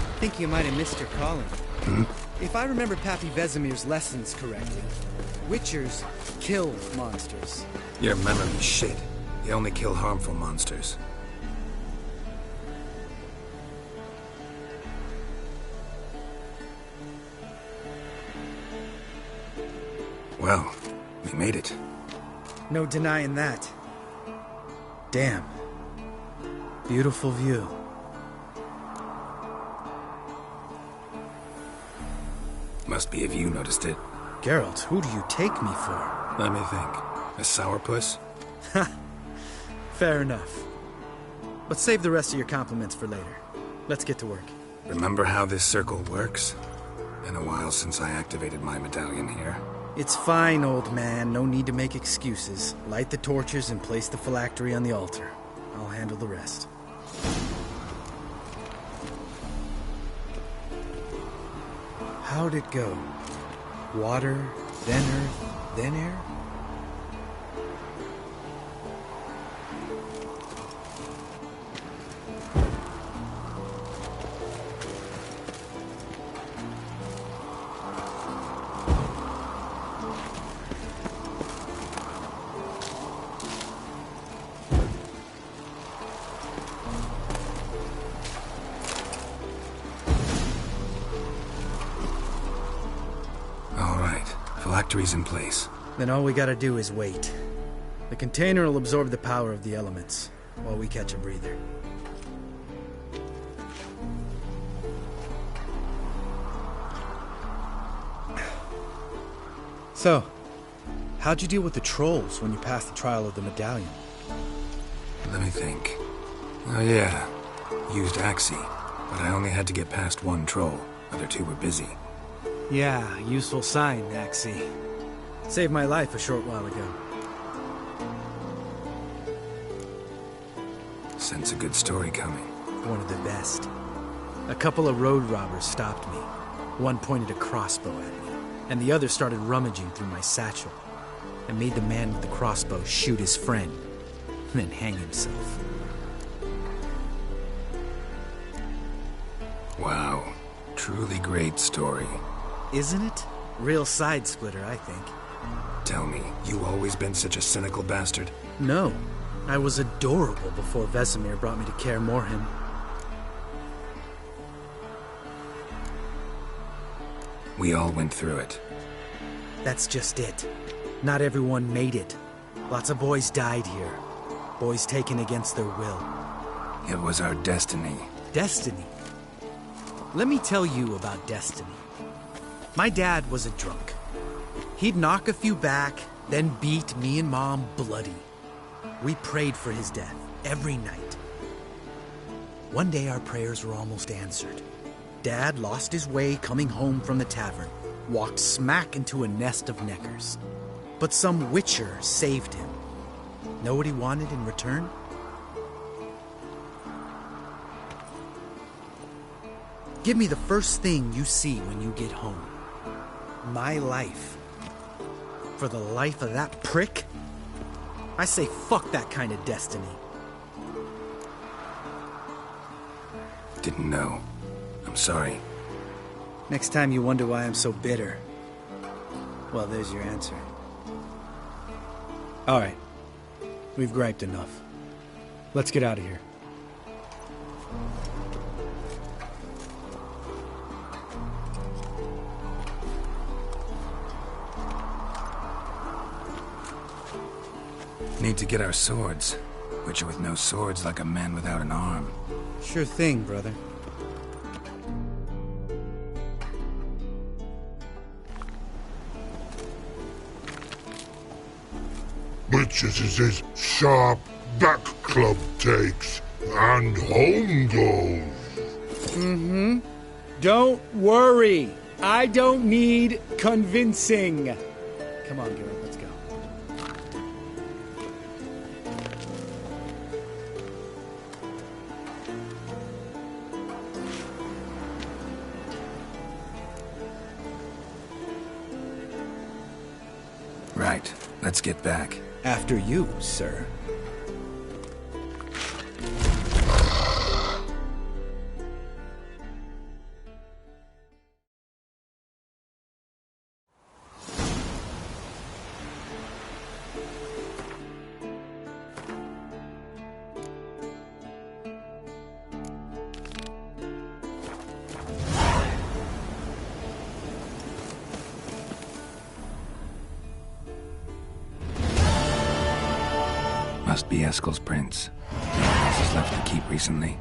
I think you might have missed your calling. If I remember Pappy Vesemir's lessons correctly, Witchers kill monsters. Your memory's shit. You only kill harmful monsters. Well, we made it. No denying that. Damn. Beautiful view. Must be if you noticed it. Geralt, who do you take me for? Let me think. A sourpuss? Fair enough. But save the rest of your compliments for later. Let's get to work. Remember how this circle works? Been a while since I activated my medallion here. It's fine, old man. No need to make excuses. Light the torches and place the phylactery on the altar. I'll handle the rest. How'd it go? Water, then earth, then air? Phylactery's in place. Then all we gotta do is wait. The container will absorb the power of the elements, while we catch a breather. So, how'd you deal with the trolls when you passed the trial of the medallion? Let me think. Oh yeah, used Axii, but I only had to get past one troll. Other two were busy. Yeah, useful sign, Axii. Saved my life a short while ago. Sense a good story coming. One of the best. A couple of road robbers stopped me. One pointed a crossbow at me, and the other started rummaging through my satchel. I made the man with the crossbow shoot his friend, then hang himself. Wow, truly great story. Isn't it? Real side-splitter, I think. Tell me, you always been such a cynical bastard? No. I was adorable before Vesemir brought me to Kaer Morhen. We all went through it. That's just it. Not everyone made it. Lots of boys died here. Boys taken against their will. It was our destiny. Destiny? Let me tell you about destiny. My dad was a drunk. He'd knock a few back, then beat me and Mom bloody. We prayed for his death every night. One day our prayers were almost answered. Dad lost his way coming home from the tavern, walked smack into a nest of neckers. But some witcher saved him. Know what he wanted in return? Give me the first thing you see when you get home. My life. For the life of that prick? I say fuck that kind of destiny. Didn't know. I'm sorry. Next time you wonder why I'm so bitter, well, there's your answer. All right. We've griped enough. Let's get out of here. Need to get our swords. Witcher with no swords like a man without an arm. Sure thing, brother. Witches is his sharp back club takes, and home goes. Mm-hmm. Don't worry. I don't need convincing. Come on, Geralt, let's go. Right. Let's get back. After you, sir. Must be Eskel's prints. Anyone else has left the keep recently?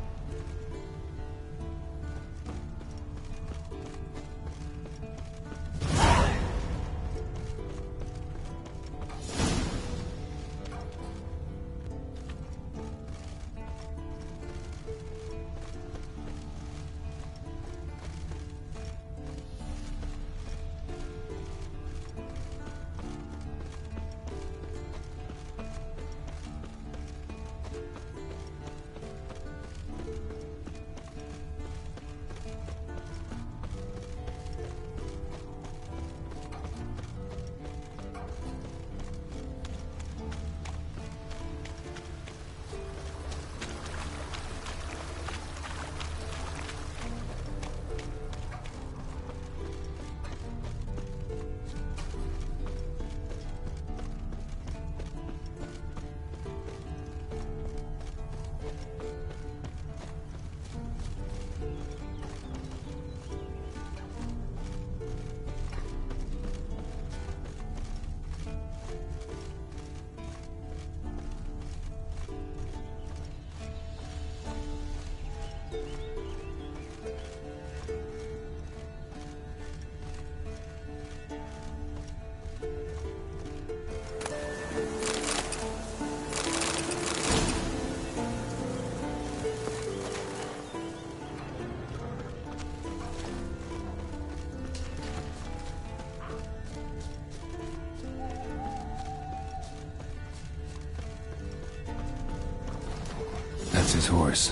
That's his horse.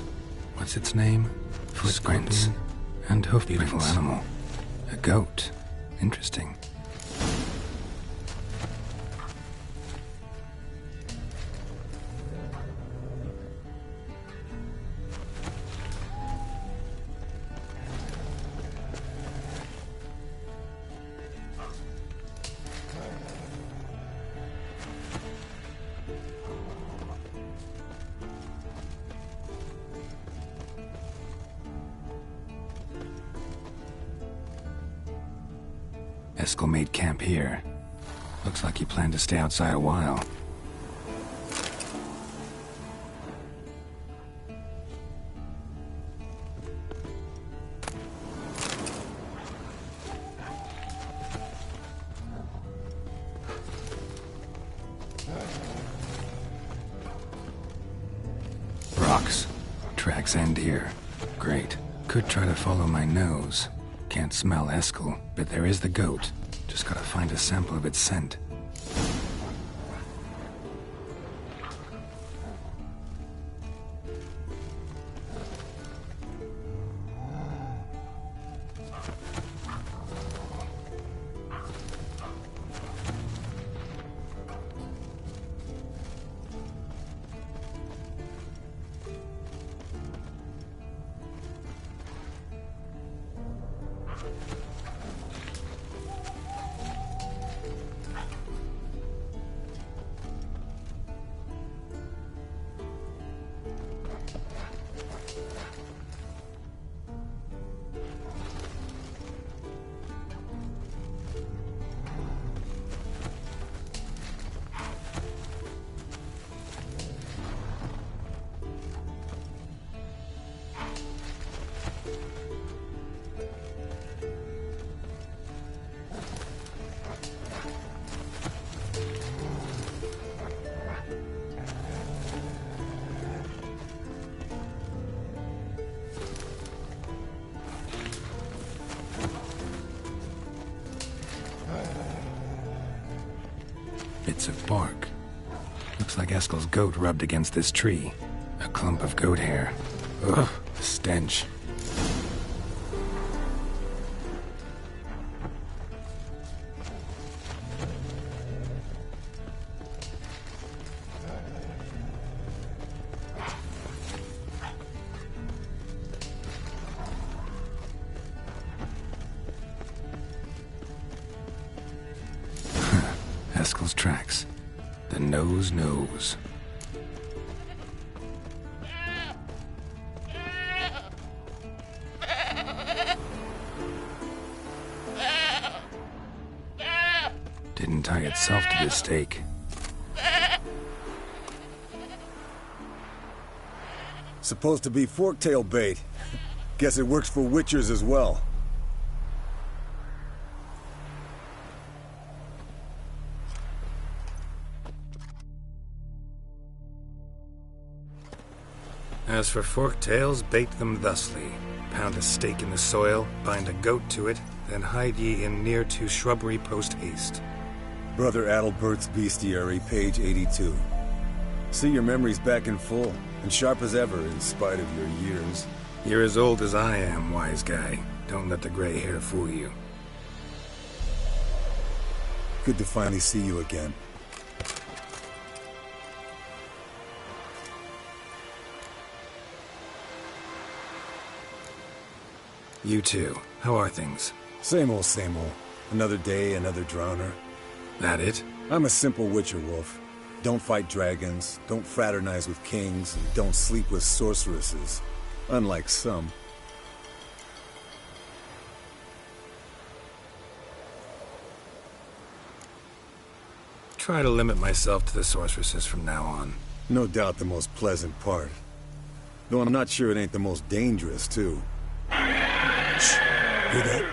What's its name? Footprints. And hoofprints. Beautiful animal. A goat. Interesting. Eskel made camp here. Looks like he planned to stay outside a while. Rocks. Tracks end here. Great. Could try to follow my nose. Can't smell Eskel, but there is the goat. Just gotta find a sample of its scent. bark. Looks like Eskel's goat rubbed against this tree. A clump of goat hair. Ugh, the stench. Eskel's tracks. The nose knows. Didn't tie itself to this stake. Supposed to be forktail bait. Guess it works for witchers as well. As for forktails, bait them thusly. Pound a stake in the soil, bind a goat to it, then hide ye in near to shrubbery post-haste. Brother Adalbert's Bestiary, page 82. See, your memory's back in full, and sharp as ever in spite of your years. You're as old as I am, wise guy. Don't let the gray hair fool you. Good to finally see you again. You too. How are things? Same old, same old. Another day, another drowner. That it? I'm a simple witcher, Wolf. Don't fight dragons, don't fraternize with kings, and don't sleep with sorceresses. Unlike some. Try to limit myself to the sorceresses from now on. No doubt the most pleasant part. Though I'm not sure it ain't the most dangerous, too. Shh! Hear that?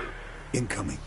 Incoming.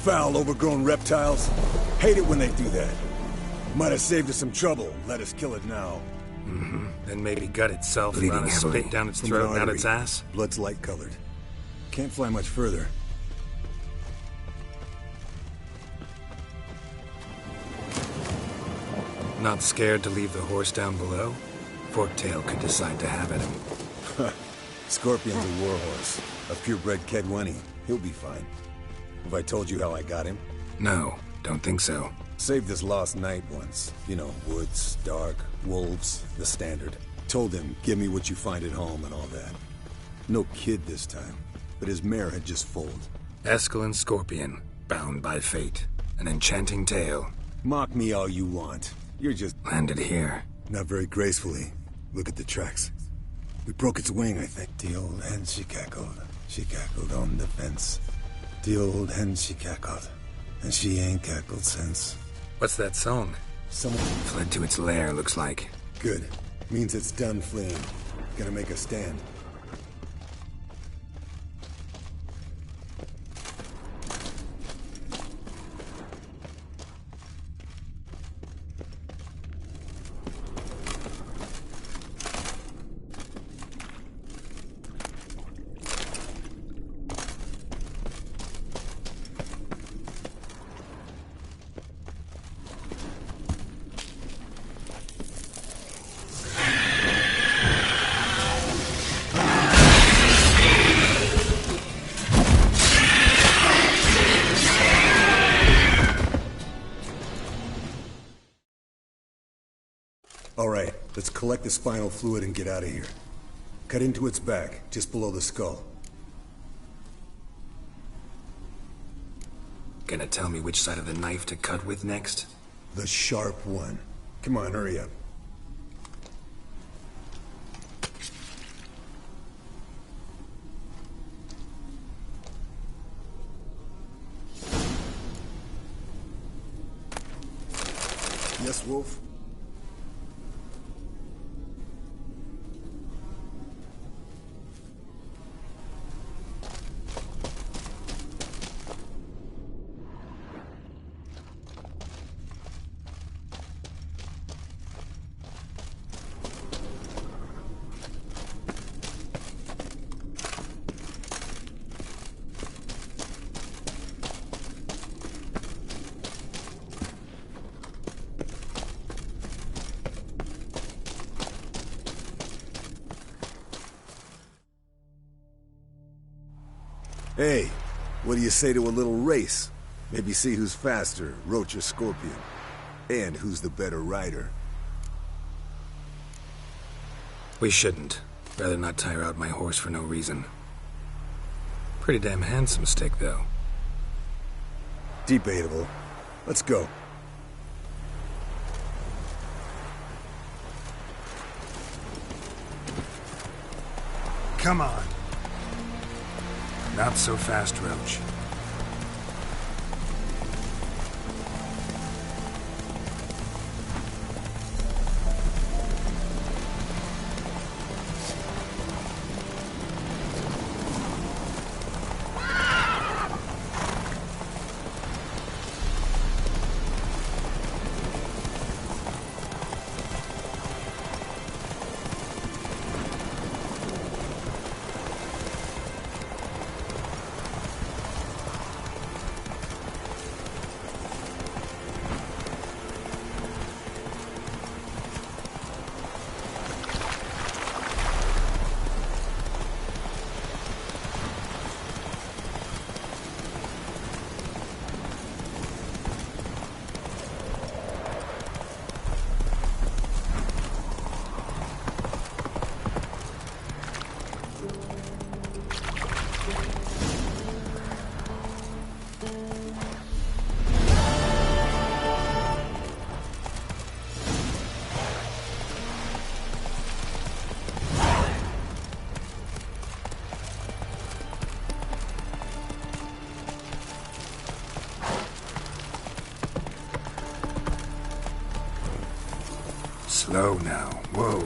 Foul, overgrown reptiles. Hate it when they do that. Might have saved us some trouble. Let us kill it now. Mm-hmm. Then maybe gut itself, Bleeding run a heavily spit down its from throat an and out artery. its ass. Blood's light-colored. Can't fly much further. Not scared to leave the horse down below? Forktail could decide to have at him. Scorpion's a warhorse. A purebred Kedwenny. He'll be fine. Have I told you how I got him? No, don't think so. Saved this lost knight once. You know, woods, dark, wolves, the standard. Told him, give me what you find at home and all that. No kid this time, but his mare had just foaled. Eskel and Scorpion, bound by fate. An enchanting tale. Mock me all you want. You're just... Landed here. Not very gracefully. Look at the tracks. We broke its wing, I think. The old hen, she cackled. She cackled on the fence. The old hen, she cackled. And she ain't cackled since. What's that song? Someone fled to its lair, looks like. Good. Means it's done fleeing. Gonna make a stand. All right, let's collect the spinal fluid and get out of here. Cut into its back, just below the skull. Gonna tell me which side of the knife to cut with next? The sharp one. Come on, hurry up. Yes, Wolf? Hey, what do you say to a little race? Maybe see who's faster, Roach or Scorpion. And who's the better rider. We shouldn't. Rather not tire out my horse for no reason. Pretty damn handsome stick, though. Debatable. Let's go. Come on. Not so fast, Roach. Slow now. Whoa.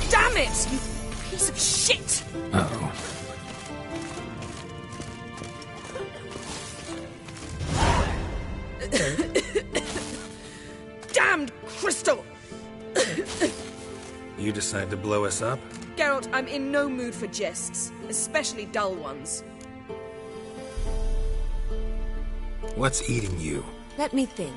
Damn it, you piece of shit! Uh-oh. Damned crystal! You decide to blow us up? Geralt, I'm in no mood for jests, especially dull ones. What's eating you? Let me think.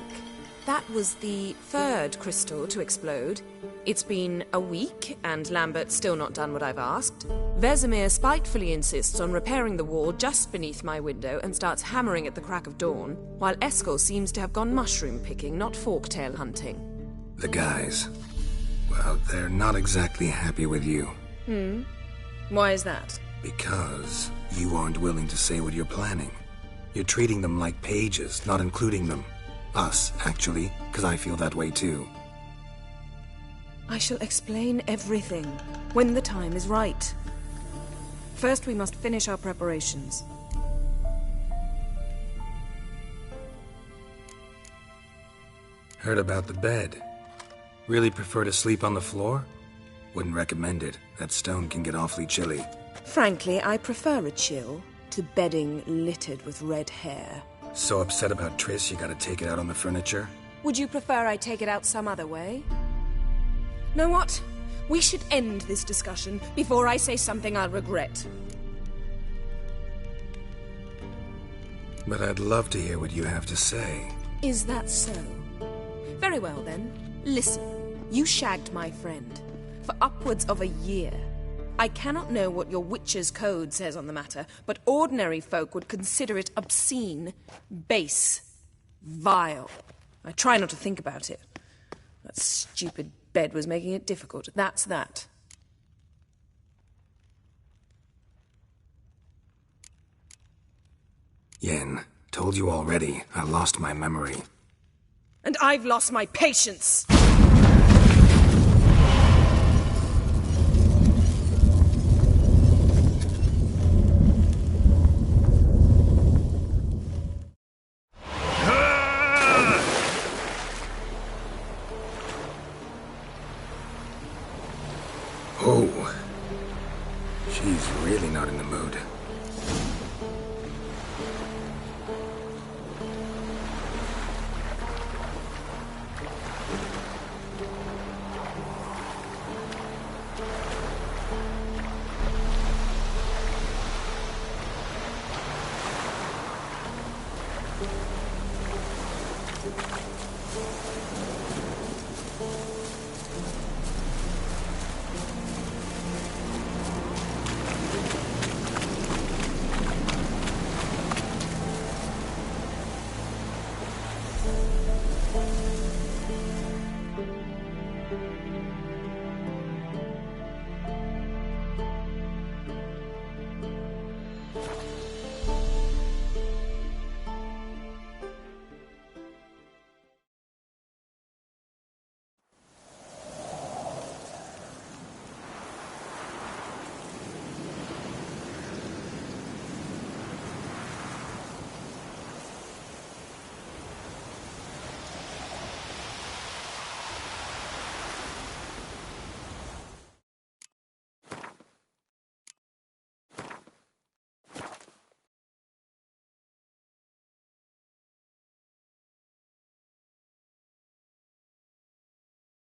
That was the third crystal to explode. It's been a week, and Lambert's still not done what I've asked. Vesemir spitefully insists on repairing the wall just beneath my window and starts hammering at the crack of dawn, while Eskel seems to have gone mushroom picking, not forktail hunting. The guys. Well, they're not exactly happy with you. Why is that? Because you aren't willing to say what you're planning. You're treating them like pages, not including them. Us, actually, because I feel that way too. I shall explain everything when the time is right. First, we must finish our preparations. Heard about the bed. Really prefer to sleep on the floor? Wouldn't recommend it. That stone can get awfully chilly. Frankly, I prefer a chill to bedding littered with red hair. So upset about Triss you gotta take it out on the furniture? Would you prefer I take it out some other way? Know what? We should end this discussion before I say something I'll regret. But I'd love to hear what you have to say. Is that so? Very well then. Listen, you shagged my friend for upwards of a year. I cannot know what your Witcher's Code says on the matter, but ordinary folk would consider it obscene, base, vile. I try not to think about it. That stupid bed was making it difficult. That's that. Yen, told you already, I lost my memory. And I've lost my patience! Oh. She's really not in the mood.